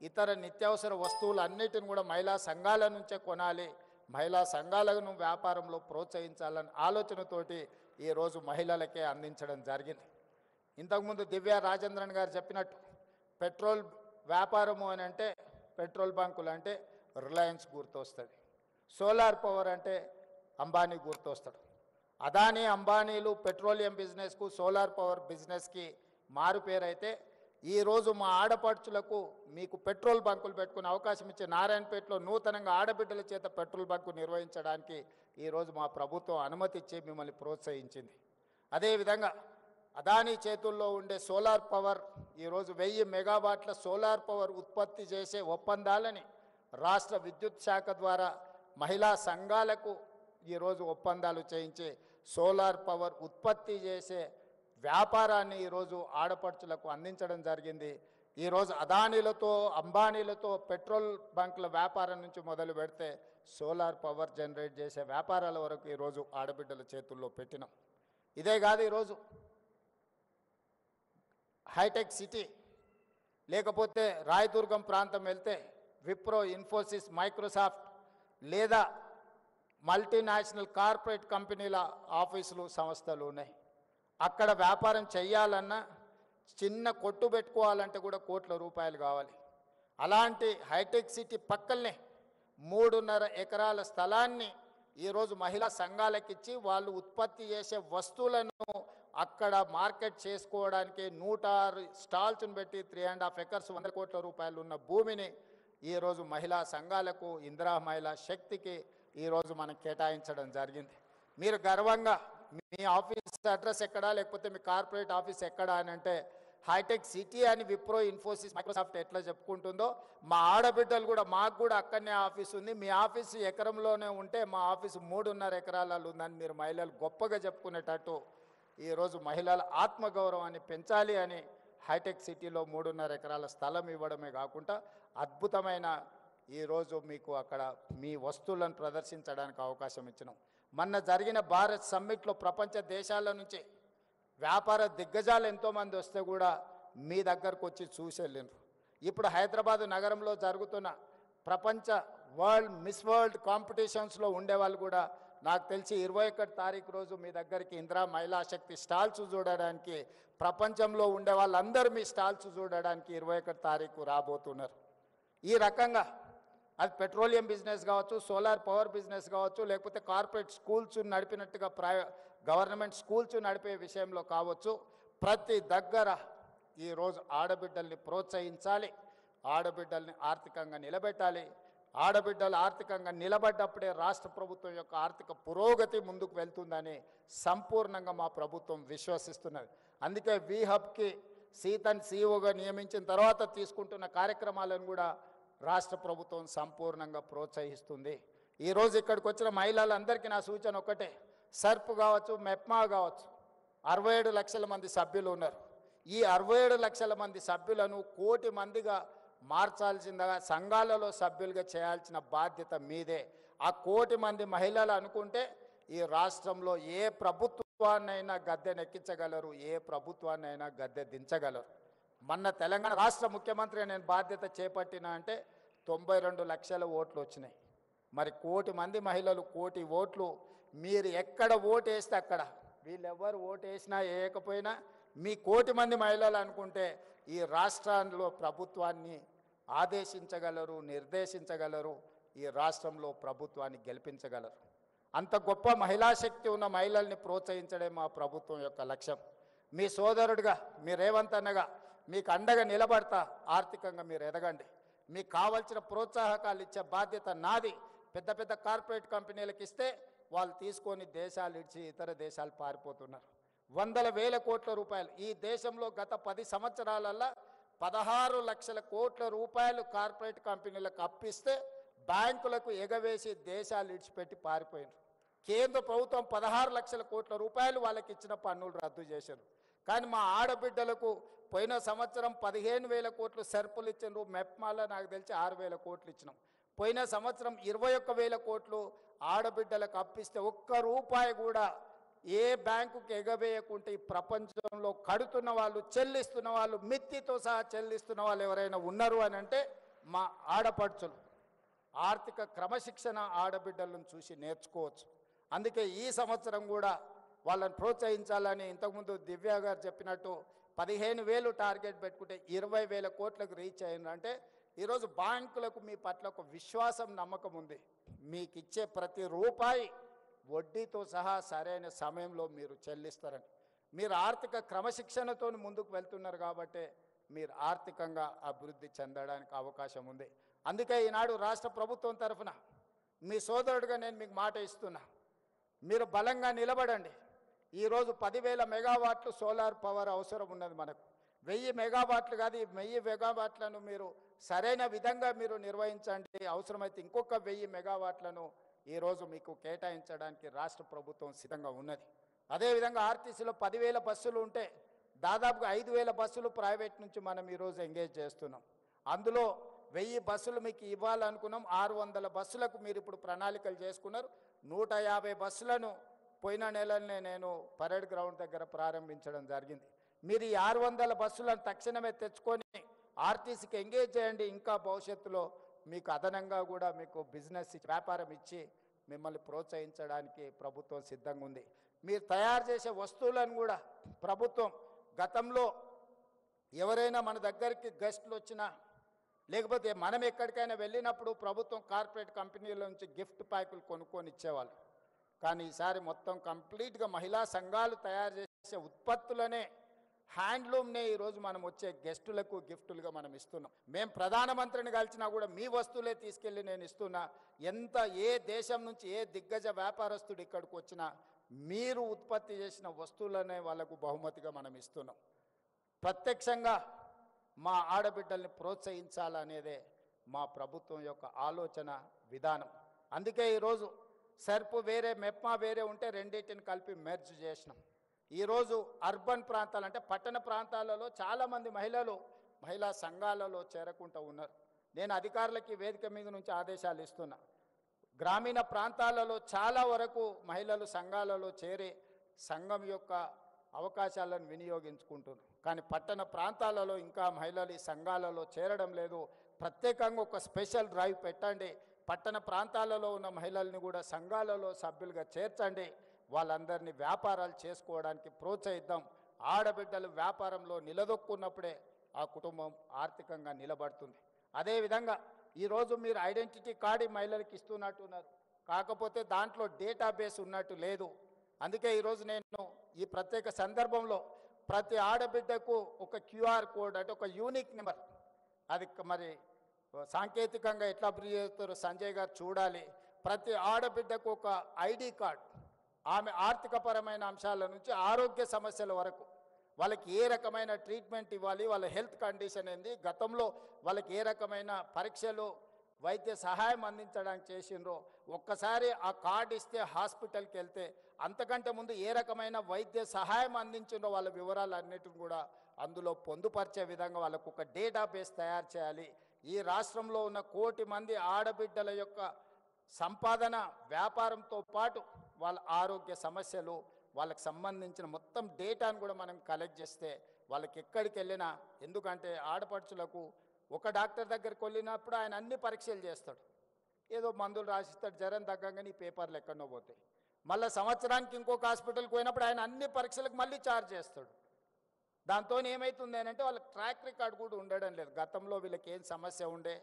ఇతర నిత్యావసర వస్తువులు అన్నిటిని కూడా మహిళా సంఘాల నుంచే కొనాలి, మహిళా సంఘాలను వ్యాపారంలో ప్రోత్సహించాలన్న ఆలోచనతోటి ఈరోజు మహిళలకే అందించడం జరిగింది. ఇంతకుముందు దివ్య రాజేంద్రన్ గారు చెప్పినట్టు పెట్రోల్ వ్యాపారము అని అంటే పెట్రోల్ బంకులు అంటే రిలయన్స్ గుర్తొస్తుంది, సోలార్ పవర్ అంటే అంబానీ గుర్తొస్తాడు. అదానీ అంబానీలు పెట్రోలియం బిజినెస్కు, సోలార్ పవర్ బిజినెస్కి మారు పేరైతే ఈరోజు మా ఆడపడుచులకు మీకు పెట్రోల్ బంకులు పెట్టుకునే అవకాశం ఇచ్చే నారాయణపేటలో నూతనంగా ఆడబిడ్డల చేత పెట్రోల్ బంకు నిర్వహించడానికి ఈరోజు మా ప్రభుత్వం అనుమతి ఇచ్చి మిమ్మల్ని ప్రోత్సహించింది. అదేవిధంగా అదానీ చేతుల్లో ఉండే సోలార్ పవర్ ఈరోజు 1000 మెగావాట్ల సోలార్ పవర్ ఉత్పత్తి చేసే ఒప్పందాలని రాష్ట్ర విద్యుత్ శాఖ ద్వారా మహిళా సంఘాలకు ఈరోజు ఒప్పందాలు చేయించి సోలార్ పవర్ ఉత్పత్తి చేసే వ్యాపారాన్ని ఈరోజు ఆడపడుచులకు అందించడం జరిగింది. ఈరోజు అదానీలతో, అంబానీలతో పెట్రోల్ బంకుల వ్యాపారం నుంచి మొదలు పెడితే సోలార్ పవర్ జనరేట్ చేసే వ్యాపారాల వరకు ఈరోజు ఆడబిడ్డల చేతుల్లో పెట్టినాం. ఇదే కాదు, ఈరోజు హైటెక్ సిటీ లేకపోతే రాయదుర్గం ప్రాంతం వెళ్తే విప్రో, ఇన్ఫోసిస్, మైక్రోసాఫ్ట్ లేదా మల్టీనేషనల్ కార్పొరేట్ కంపెనీల ఆఫీసులు, సంస్థలు ఉన్నాయి. అక్కడ వ్యాపారం చేయాలన్నా చిన్న కొట్టు పెట్టుకోవాలంటే కూడా కోట్ల రూపాయలు కావాలి. అలాంటి హైటెక్ సిటీ పక్కనే 3.5 ఎకరాల స్థలాన్ని ఈరోజు మహిళా సంఘాలకు ఇచ్చి వాళ్ళు ఉత్పత్తి చేసే వస్తువులను అక్కడ మార్కెట్ చేసుకోవడానికి 106 స్టాల్స్ను పెట్టి 3.5 ఎకర్స్ 100 కోట్ల రూపాయలు ఉన్న భూమిని ఈరోజు మహిళా సంఘాలకు, ఇందిరా మహిళా శక్తికి ఈరోజు మనం కేటాయించడం జరిగింది. మీరు గర్వంగా మీ ఆఫీస్ అడ్రస్ ఎక్కడా, లేకపోతే మీ కార్పొరేట్ ఆఫీస్ ఎక్కడా అని అంటే హైటెక్ సిటీ అని విప్రో, ఇన్ఫోసిస్, మైక్రోసాఫ్ట్ ఎట్లా చెప్పుకుంటుందో మా ఆడబిడ్డలు కూడా, మాకు కూడా అక్కడనే ఆఫీస్ ఉంది, మీ ఆఫీసు ఎకరంలోనే ఉంటే మా ఆఫీసు 3.5 ఎకరాలలో ఉందని మీరు మహిళలు గొప్పగా చెప్పుకునేటట్టు ఈరోజు మహిళల ఆత్మగౌరవాన్ని పెంచాలి అని హైటెక్ సిటీలో 3.5 ఎకరాల స్థలం ఇవ్వడమే కాకుండా అద్భుతమైన ఈరోజు మీకు అక్కడ మీ వస్తువులను ప్రదర్శించడానికి అవకాశం ఇచ్చినాం. మొన్న జరిగిన భారత్ సమ్మిట్లో ప్రపంచ దేశాల నుంచి వ్యాపార దిగ్గజాలు ఎంతోమంది వస్తే కూడా మీ దగ్గరకు వచ్చి చూసి వెళ్ళినారు. ఇప్పుడు హైదరాబాదు నగరంలో జరుగుతున్న ప్రపంచ మిస్ వరల్డ్ కాంపిటీషన్స్లో ఉండేవాళ్ళు కూడా నాకు తెలిసి 21 తారీఖు రోజు మీ దగ్గరికి ఇందిరా మహిళా శక్తి స్టాల్స్ చూడడానికి, ప్రపంచంలో ఉండే వాళ్ళందరూ మీ స్టాల్స్ చూడడానికి 21 తారీఖు రాబోతున్నారు. ఈ రకంగా అది పెట్రోలియం బిజినెస్ కావచ్చు, సోలార్ పవర్ బిజినెస్ కావచ్చు, లేకపోతే కార్పొరేట్ స్కూల్స్ నడిపినట్టుగా గవర్నమెంట్ స్కూల్స్ నడిపే విషయంలో కావచ్చు, ప్రతి దగ్గర ఈరోజు ఆడబిడ్డల్ని ప్రోత్సహించాలి, ఆడబిడ్డల్ని ఆర్థికంగా నిలబెట్టాలి. ఆడబిడ్డలు ఆర్థికంగా నిలబడ్డప్పుడే రాష్ట్ర ప్రభుత్వం యొక్క ఆర్థిక పురోగతి ముందుకు వెళ్తుందని సంపూర్ణంగా మా ప్రభుత్వం విశ్వసిస్తున్నది. అందుకే వి హబ్కి సీతన్ సీఈఓగా నియమించిన తర్వాత తీసుకుంటున్న కార్యక్రమాలను కూడా రాష్ట్ర ప్రభుత్వం సంపూర్ణంగా ప్రోత్సహిస్తుంది. ఈరోజు ఇక్కడికి వచ్చిన మహిళలందరికీ నా సూచన ఒకటే, సర్ప్ కావచ్చు, మెప్మా కావచ్చు, 67 లక్షల మంది సభ్యులు ఉన్నారు. ఈ 67 లక్షల మంది సభ్యులను 1 కోటి మందిగా మార్చాల్సిందిగా సంఘాలలో సభ్యులుగా చేయాల్సిన బాధ్యత మీదే. ఆ 1 కోటి మంది మహిళలు అనుకుంటే ఈ రాష్ట్రంలో ఏ ప్రభుత్వాన్నైనా గద్దెనెక్కించగలరు, ఏ ప్రభుత్వాన్నైనా గద్దె దించగలరు. మొన్న తెలంగాణ రాష్ట్ర ముఖ్యమంత్రిగా నేను బాధ్యత చేపట్టినా అంటే 92 లక్షల ఓట్లు వచ్చినాయి. మరి 1 కోటి మంది మహిళలు 1 కోటి ఓట్లు, మీరు ఎక్కడ ఓటు వేస్తే అక్కడ, వీళ్ళెవ్వరు ఓటు వేసినా వేయకపోయినా మీ 1 కోటి మంది మహిళలు అనుకుంటే ఈ రాష్ట్రంలో ప్రభుత్వాన్ని ఆదేశించగలరు, నిర్దేశించగలరు, ఈ రాష్ట్రంలో ప్రభుత్వాన్ని గెలిపించగలరు. అంత గొప్ప మహిళా శక్తి ఉన్న మహిళల్ని ప్రోత్సహించడం మా ప్రభుత్వం యొక్క లక్ష్యం. మీ సోదరుడిగా, మీ రేవంత్ అన్నగా మీకు అండగా నిలబడతా. ఆర్థికంగా మీరు ఎదగండి. మీకు కావాల్సిన ప్రోత్సాహకాలు ఇచ్చే బాధ్యత నాది. పెద్ద పెద్ద కార్పొరేట్ కంపెనీలకు ఇస్తే వాళ్ళు తీసుకొని దేశాలు ఇచ్చి ఇతర దేశాలు పారిపోతున్నారు. వందల వేల కోట్ల రూపాయలు ఈ దేశంలో గత 10 సంవత్సరాలలో 16 లక్షల కోట్ల రూపాయలు కార్పొరేట్ కంపెనీలకు అప్పిస్తే బ్యాంకులకు ఎగవేసి దేశాలు ఇడిచిపెట్టి పారిపోయారు. కేంద్ర ప్రభుత్వం 16 లక్షల కోట్ల రూపాయలు వాళ్ళకి ఇచ్చిన పన్నులు రద్దు చేశారు. కానీ మా ఆడబిడ్డలకు పోయిన సంవత్సరం 15,000 కోట్లు సర్పులు ఇచ్చారు. మెప్మాలో నాకు తెలిసి 6,000 కోట్లు ఇచ్చినాం. పోయిన సంవత్సరం 21,000 కోట్లు ఆడబిడ్డలకు అప్పిస్తే 1 రూపాయి కూడా ఏ బ్యాంకుకి ఎగవేయకుంటే ఈ ప్రపంచంలో కడుతున్న వాళ్ళు, చెల్లిస్తున్న వాళ్ళు, మిత్తితో సహా చెల్లిస్తున్న వాళ్ళు ఎవరైనా ఉన్నారు అని అంటే మా ఆడపడుచులు. ఆర్థిక క్రమశిక్షణ ఆడబిడ్డలను చూసి నేర్చుకోవచ్చు. అందుకే ఈ సంవత్సరం కూడా వాళ్ళని ప్రోత్సహించాలని ఇంతకుముందు దివ్య గారు చెప్పినట్టు 15,000 టార్గెట్ పెట్టుకుంటే 20,000 కోట్లకు రీచ్ అయిందంటే ఈరోజు బ్యాంకులకు మీ పట్ల ఒక విశ్వాసం, నమ్మకం ఉంది. మీకు ఇచ్చే ప్రతి రూపాయి వడ్డీతో సహా సరైన సమయంలో మీరు చెల్లిస్తారని. మీరు ఆర్థిక క్రమశిక్షణతో ముందుకు వెళ్తున్నారు కాబట్టి మీరు ఆర్థికంగా అభివృద్ధి చెందడానికి అవకాశం ఉంది. అందుకే ఈనాడు రాష్ట్ర ప్రభుత్వం తరఫున మీ సోదరుడిగా నేను మీకు మాట ఇస్తున్నా, మీరు బలంగా నిలబడండి. ఈరోజు 10,000 మెగావాట్లు సోలార్ పవర్ అవసరం ఉన్నది మనకు. 1000 మెగావాట్లు కాదు, ఈ 1000 మెగావాట్లను మీరు సరైన విధంగా మీరు నిర్వహించండి. అవసరమైతే ఇంకొక 1000 మెగావాట్లను ఈరోజు మీకు కేటాయించడానికి రాష్ట్ర ప్రభుత్వం సిద్ధంగా ఉన్నది. అదేవిధంగా ఆర్టీసీలో 10,000 బస్సులు ఉంటే దాదాపుగా 5,000 బస్సులు ప్రైవేట్ నుంచి మనం ఈరోజు ఎంగేజ్ చేస్తున్నాం. అందులో 1000 బస్సులు మీకు ఇవ్వాలనుకున్నాం. 600 బస్సులకు మీరు ఇప్పుడు ప్రణాళికలు చేసుకున్నారు. 150 బస్సులను పోయిన నెలనే నేను పరేడ్ గ్రౌండ్ దగ్గర ప్రారంభించడం జరిగింది. మీరు ఈ 600 బస్సులను తక్షణమే తెచ్చుకొని ఆర్టీసీకి ఎంగేజ్ చేయండి. ఇంకా భవిష్యత్తులో మీకు అదనంగా కూడా మీకు బిజినెస్ వ్యాపారం ఇచ్చి మిమ్మల్ని ప్రోత్సహించడానికి ప్రభుత్వం సిద్ధంగా ఉంది. మీరు తయారు చేసే వస్తువులను కూడా ప్రభుత్వం, గతంలో ఎవరైనా మన దగ్గరికి గెస్టులు వచ్చినా లేకపోతే మనం ఎక్కడికైనా వెళ్ళినప్పుడు ప్రభుత్వం కార్పొరేట్ కంపెనీల నుంచి గిఫ్ట్ ప్యాకులు కొనుక్కొని ఇచ్చేవాళ్ళు. కానీ ఈసారి మొత్తం కంప్లీట్గా మహిళా సంఘాలు తయారు చేసే ఉత్పత్తులనే, హ్యాండ్లూమ్నే ఈరోజు మనం వచ్చే గెస్టులకు గిఫ్టులుగా మనం ఇస్తున్నాం. మేము ప్రధానమంత్రిని కలిసినా కూడా మీ వస్తువులే తీసుకెళ్ళి నేను ఇస్తున్నా. ఏ దేశం నుంచి ఏ దిగ్గజ వ్యాపారస్తుడు ఇక్కడికి వచ్చినా మీరు ఉత్పత్తి చేసిన వస్తువులనే వాళ్ళకు బహుమతిగా మనం ఇస్తున్నాం. ప్రత్యక్షంగా మా ఆడబిడ్డల్ని ప్రోత్సహించాలనేదే మా ప్రభుత్వం యొక్క ఆలోచన విధానం. అందుకే ఈరోజు సర్పు వేరే, మెప్మా వేరే ఉంటే రెండింటిని కలిపి మెర్జ్ చేసినాం. ఈరోజు అర్బన్ ప్రాంతాలు అంటే పట్టణ ప్రాంతాలలో చాలామంది మహిళలు మహిళా సంఘాలలో చేరకుండా ఉన్నారు. నేను అధికారులకి వేదిక మీద నుంచి ఆదేశాలు ఇస్తున్నా. గ్రామీణ ప్రాంతాలలో చాలా వరకు మహిళలు సంఘాలలో చేరి సంఘం యొక్క అవకాశాలను వినియోగించుకుంటున్నారు. కానీ పట్టణ ప్రాంతాలలో ఇంకా మహిళలు ఈ సంఘాలలో చేరడం లేదు. ప్రత్యేకంగా ఒక స్పెషల్ డ్రైవ్ పెట్టండి. పట్టణ ప్రాంతాలలో ఉన్న మహిళల్ని కూడా సంఘాలలో సభ్యులుగా చేర్చండి. వాళ్ళందరినీ వ్యాపారాలు చేసుకోవడానికి ప్రోత్సహిద్దాం. ఆడబిడ్డలు వ్యాపారంలో నిలదొక్కున్నప్పుడే ఆ కుటుంబం ఆర్థికంగా నిలబడుతుంది. అదేవిధంగా ఈరోజు మీరు ఐడెంటిటీ కార్డు మహిళలకు ఇస్తున్నట్టున్నారు, కాకపోతే దాంట్లో డేటాబేస్ ఉన్నట్టు లేదు. అందుకే ఈరోజు నేను ఈ ప్రత్యేక సందర్భంలో ప్రతి ఆడబిడ్డకు ఒక QR కోడ్ అంటే ఒక యూనిక్ నెంబర్, అది మరి సాంకేతికంగా ఎట్లా అభివృద్ధి చేస్తారో సంజయ్ గారు చూడాలి. ప్రతి ఆడబిడ్డకు ఒక ID కార్డ్, ఆమె ఆర్థికపరమైన అంశాల నుంచి ఆరోగ్య సమస్యల వరకు వాళ్ళకి ఏ రకమైన ట్రీట్మెంట్ ఇవ్వాలి, వాళ్ళ హెల్త్ కండిషన్ ఏంది, గతంలో వాళ్ళకి ఏ రకమైన పరీక్షలు వైద్య సహాయం అందించడానికి చేసిండ్రో ఒక్కసారి ఆ కార్డు ఇస్తే హాస్పిటల్కి వెళ్తే అంతకంటే ముందు ఏ రకమైన వైద్య సహాయం అందించిండ్రో వాళ్ళ వివరాలన్నిటిని కూడా అందులో పొందుపరిచే విధంగా వాళ్ళకు ఒక డేటాబేస్ తయారు చేయాలి. ఈ రాష్ట్రంలో ఉన్న 1 కోటి మంది ఆడబిడ్డల యొక్క సంపాదన వ్యాపారంతో పాటు వాళ్ళ ఆరోగ్య సమస్యలు వాళ్ళకి సంబంధించిన మొత్తం డేటాను కూడా మనం కలెక్ట్ చేస్తే వాళ్ళకి ఎక్కడికి వెళ్ళినా, ఎందుకంటే ఆడపడుచులకు ఒక డాక్టర్ దగ్గరికి వెళ్ళినప్పుడు ఆయన అన్ని పరీక్షలు చేస్తాడు, ఏదో మందులు రాసిస్తాడు, జ్వరం తగ్గగానే ఈ పేపర్లు ఎక్కడో పోతాయి. మళ్ళీ సంవత్సరానికి ఇంకొక హాస్పిటల్కి పోయినప్పుడు ఆయన అన్ని పరీక్షలకు మళ్ళీ ఛార్జ్ చేస్తాడు. దాంతో ఏమవుతుంది అని అంటే వాళ్ళకి ట్రాక్ రికార్డ్ కూడా ఉండడం లేదు. గతంలో వీళ్ళకి ఏం సమస్య ఉండే,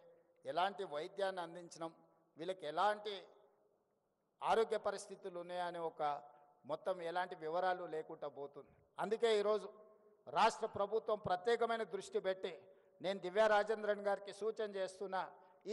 ఎలాంటి వైద్యాన్ని అందించడం, వీళ్ళకి ఎలాంటి ఆరోగ్య పరిస్థితులు ఉన్నాయనే ఒక మొత్తం ఎలాంటి వివరాలు లేకుండా పోతుంది. అందుకే ఈరోజు రాష్ట్ర ప్రభుత్వం ప్రత్యేకమైన దృష్టి పెట్టి నేను దివ్యా రాజేంద్రన్ గారికి సూచన చేస్తున్నా,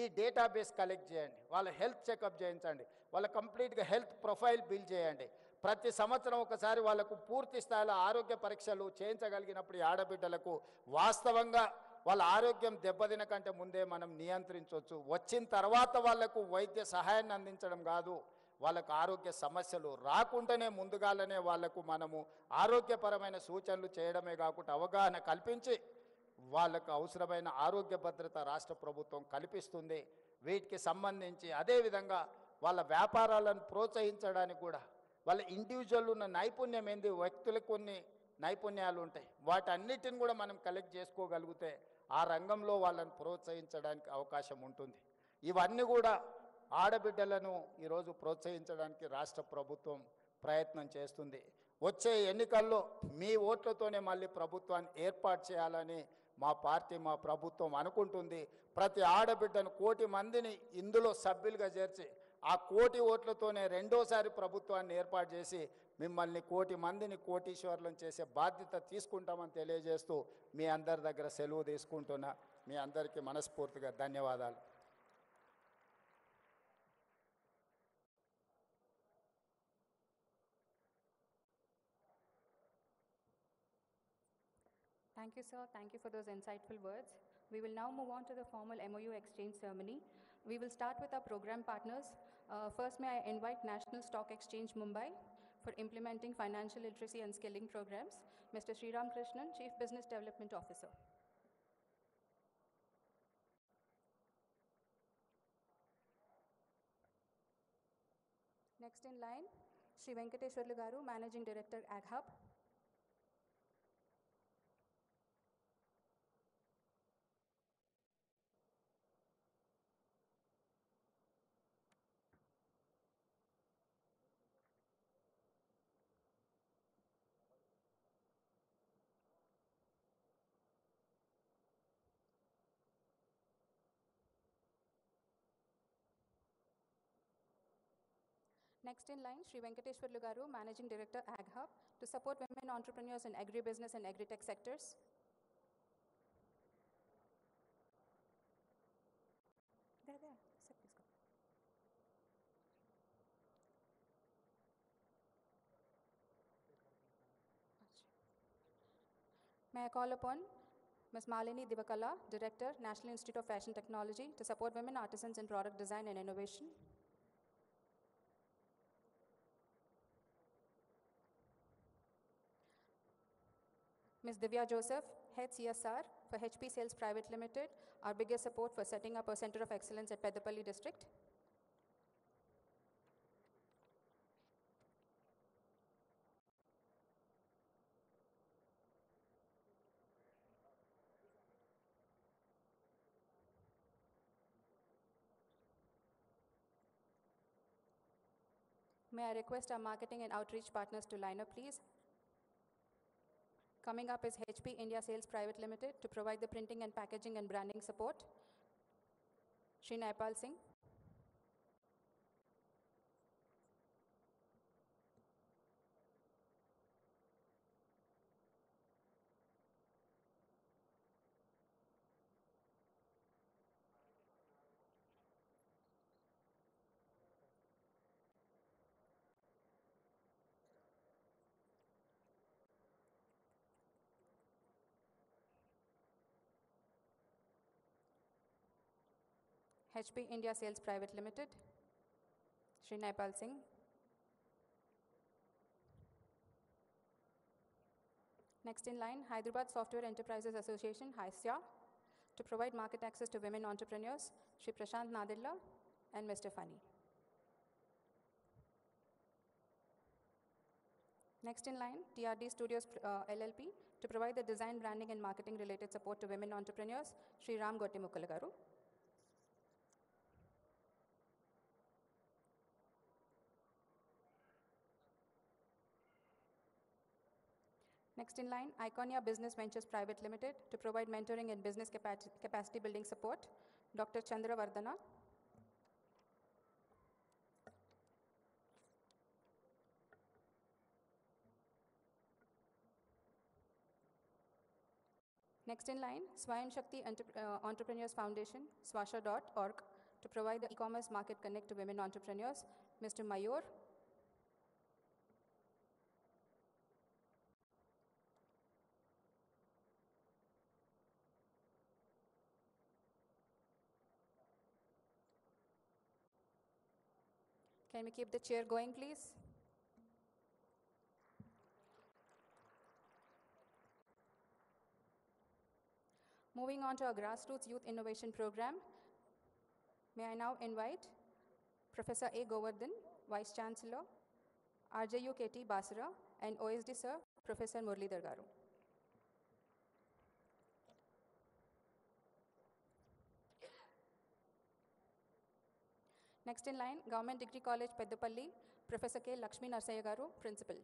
ఈ డేటాబేస్ కలెక్ట్ చేయండి, వాళ్ళ హెల్త్ చెకప్ చేయించండి, వాళ్ళ కంప్లీట్గా హెల్త్ ప్రొఫైల్ బిల్డ్ చేయండి. ప్రతి సంవత్సరం ఒకసారి వాళ్ళకు పూర్తి స్థాయిలో ఆరోగ్య పరీక్షలు చేయించగలిగినప్పుడు ఈ ఆడబిడ్డలకు వాస్తవంగా వాళ్ళ ఆరోగ్యం దెబ్బతిన కంటే ముందే మనం నియంత్రించవచ్చు. వచ్చిన తర్వాత వాళ్లకు వైద్య సహాయాన్ని అందించడం కాదు, వాళ్ళకు ఆరోగ్య సమస్యలు రాకుండానే ముందుగానే వాళ్లకు మనము ఆరోగ్యపరమైన సూచనలు చేయడమే కాకుండా అవగాహన కల్పించి వాళ్ళకు అవసరమైన ఆరోగ్య భద్రత రాష్ట్ర ప్రభుత్వం కల్పిస్తుంది. వీటికి సంబంధించి అదేవిధంగా వాళ్ళ వ్యాపారాలను ప్రోత్సహించడానికి కూడా వాళ్ళ ఇండివిజువల్ ఉన్న నైపుణ్యం ఏంది, వ్యక్తులకు కొన్ని నైపుణ్యాలు ఉంటాయి, వాటన్నిటిని కూడా మనం కలెక్ట్ చేసుకోగలిగితే ఆ రంగంలో వాళ్ళని ప్రోత్సహించడానికి అవకాశం ఉంటుంది. ఇవన్నీ కూడా ఆడబిడ్డలను ఈరోజు ప్రోత్సహించడానికి రాష్ట్ర ప్రభుత్వం ప్రయత్నం చేస్తుంది. వచ్చే ఎన్నికల్లో మీ ఓట్లతోనే మళ్ళీ ప్రభుత్వాన్ని ఏర్పాటు చేయాలని మా పార్టీ, మా ప్రభుత్వం అనుకుంటుంది. ప్రతి ఆడబిడ్డను 1 కోటి మందిని ఇందులో సభ్యులుగా చేర్చి ఆ 1 కోటి ఓట్లతోనే రెండోసారి ప్రభుత్వాన్ని ఏర్పాటు చేసి మిమ్మల్ని 1 కోటి మందిని కోటీశ్వరులను చేసే బాధ్యత తీసుకుంటామని తెలియజేస్తూ మీ అందరి దగ్గర సెలవు తీసుకుంటున్నా. మీ అందరికీ మనస్ఫూర్తిగా ధన్యవాదాలు. Thank you, sir. Thank you for those insightful words. We will now move on to the formal MOU exchange ceremony. We will start with our program partners. First, may I invite National Stock Exchange Mumbai for implementing financial literacy and skilling programs, Mr. Sriram Krishnan, Chief Business Development Officer. Next in line, Sri Venkateshwarlu Garu, Managing Director, AgHub. Next in line, Sri Venkateshwarlu Garu, Managing Director, AgHub, to support women entrepreneurs in agribusiness and agri-tech sectors. There. Sir, please go. May I call upon Ms. Malini Divakala, Director, National Institute of Fashion Technology, to support women artisans in product design and innovation. Ms. Divya Joseph, Head CSR for HP Sales Private Limited, our biggest support for setting up a Center of Excellence at Peddapalli District. May I request our marketing and outreach partners to line up, please. Coming up is HP India Sales Private Limited to provide the printing and packaging and branding support. Shri Naipal Singh. HP India Sales Private Limited, Shri Naipal Singh. Next in line, Hyderabad Software Enterprises Association, HYSIA, to provide market access to women entrepreneurs, Shri Prashant Nadilla and Mr. Fani. Next in line, TRD Studios LLP, to provide the design, branding and marketing related support to women entrepreneurs, Shri Ram Gotti Mukkalagaru. Next in line, Iconia Business Ventures Private Limited, to provide mentoring and business capacity building support, Dr. Chandra Vardhana. Next in line, Swayam Shakti Entrepreneurs Foundation, swasha.org, to provide the e-commerce market connect to women entrepreneurs, Mr. Mayur. Can we keep the chair going, please? Moving on to our Grassroots Youth Innovation Program, may I now invite Professor A. Govardhan, Vice Chancellor, RJU KT Basra, and OSD Sir, Professor Muralidhar Garu. Next in line, Government Degree College, Peddapalli, Professor K. Lakshmi Narsaya Garu, Principal.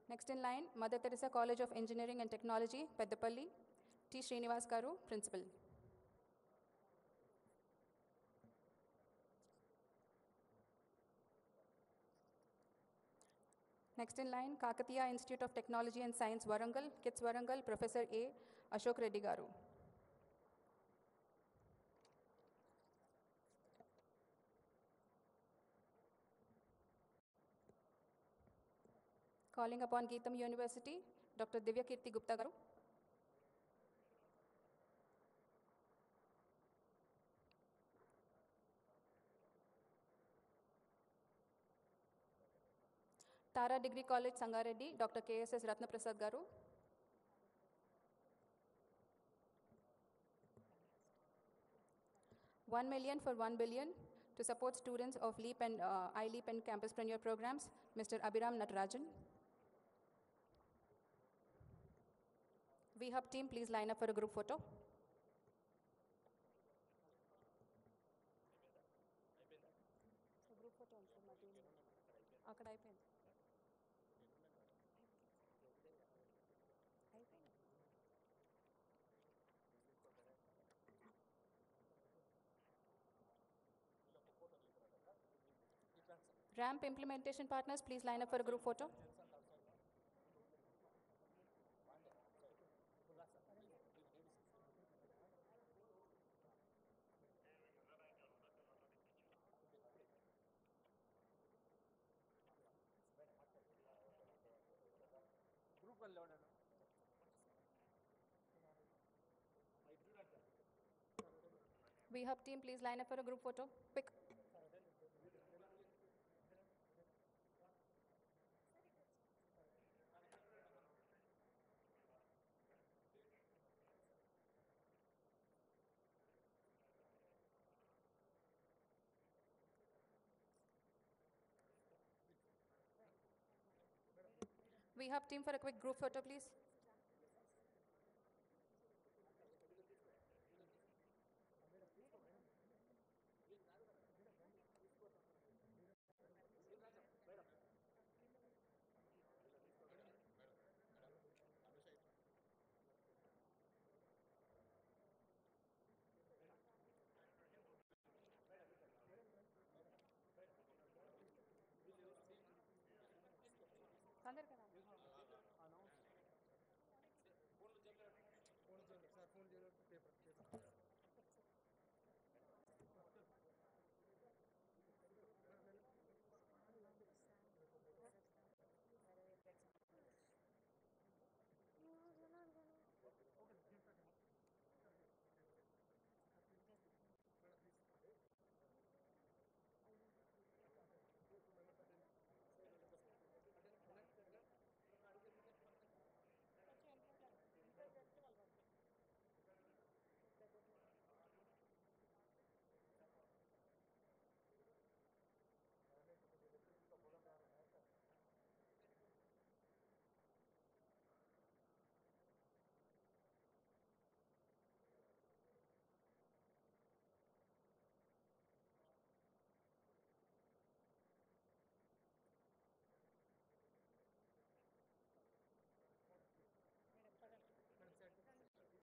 Next in line, Mother Teresa College of Engineering and Technology, Peddapalli, T. Srinivas Garu, Principal. Next in line, Kakatiya Institute of Technology and Science, Warangal, KITS Warangal, Professor A. Ashok Reddy Garu. Calling upon Geetam University, Dr. Divya Kirti Gupta Garu. Tara Degree College, Sangareddy, Dr. KSS Ratnaprasad Garu. $1 million for 1 billion to support students of LEAP and iLEAP and Campuspreneur programs, Mr. Abhiram Natarajan. VHub team, please line up for a group photo. Group photo అక్కడ అయిపోయింది. Ramp implementation partners, please line up for a group photo. VHub team, please line up for a group photo. Quick. VHub team for a quick group photo, please.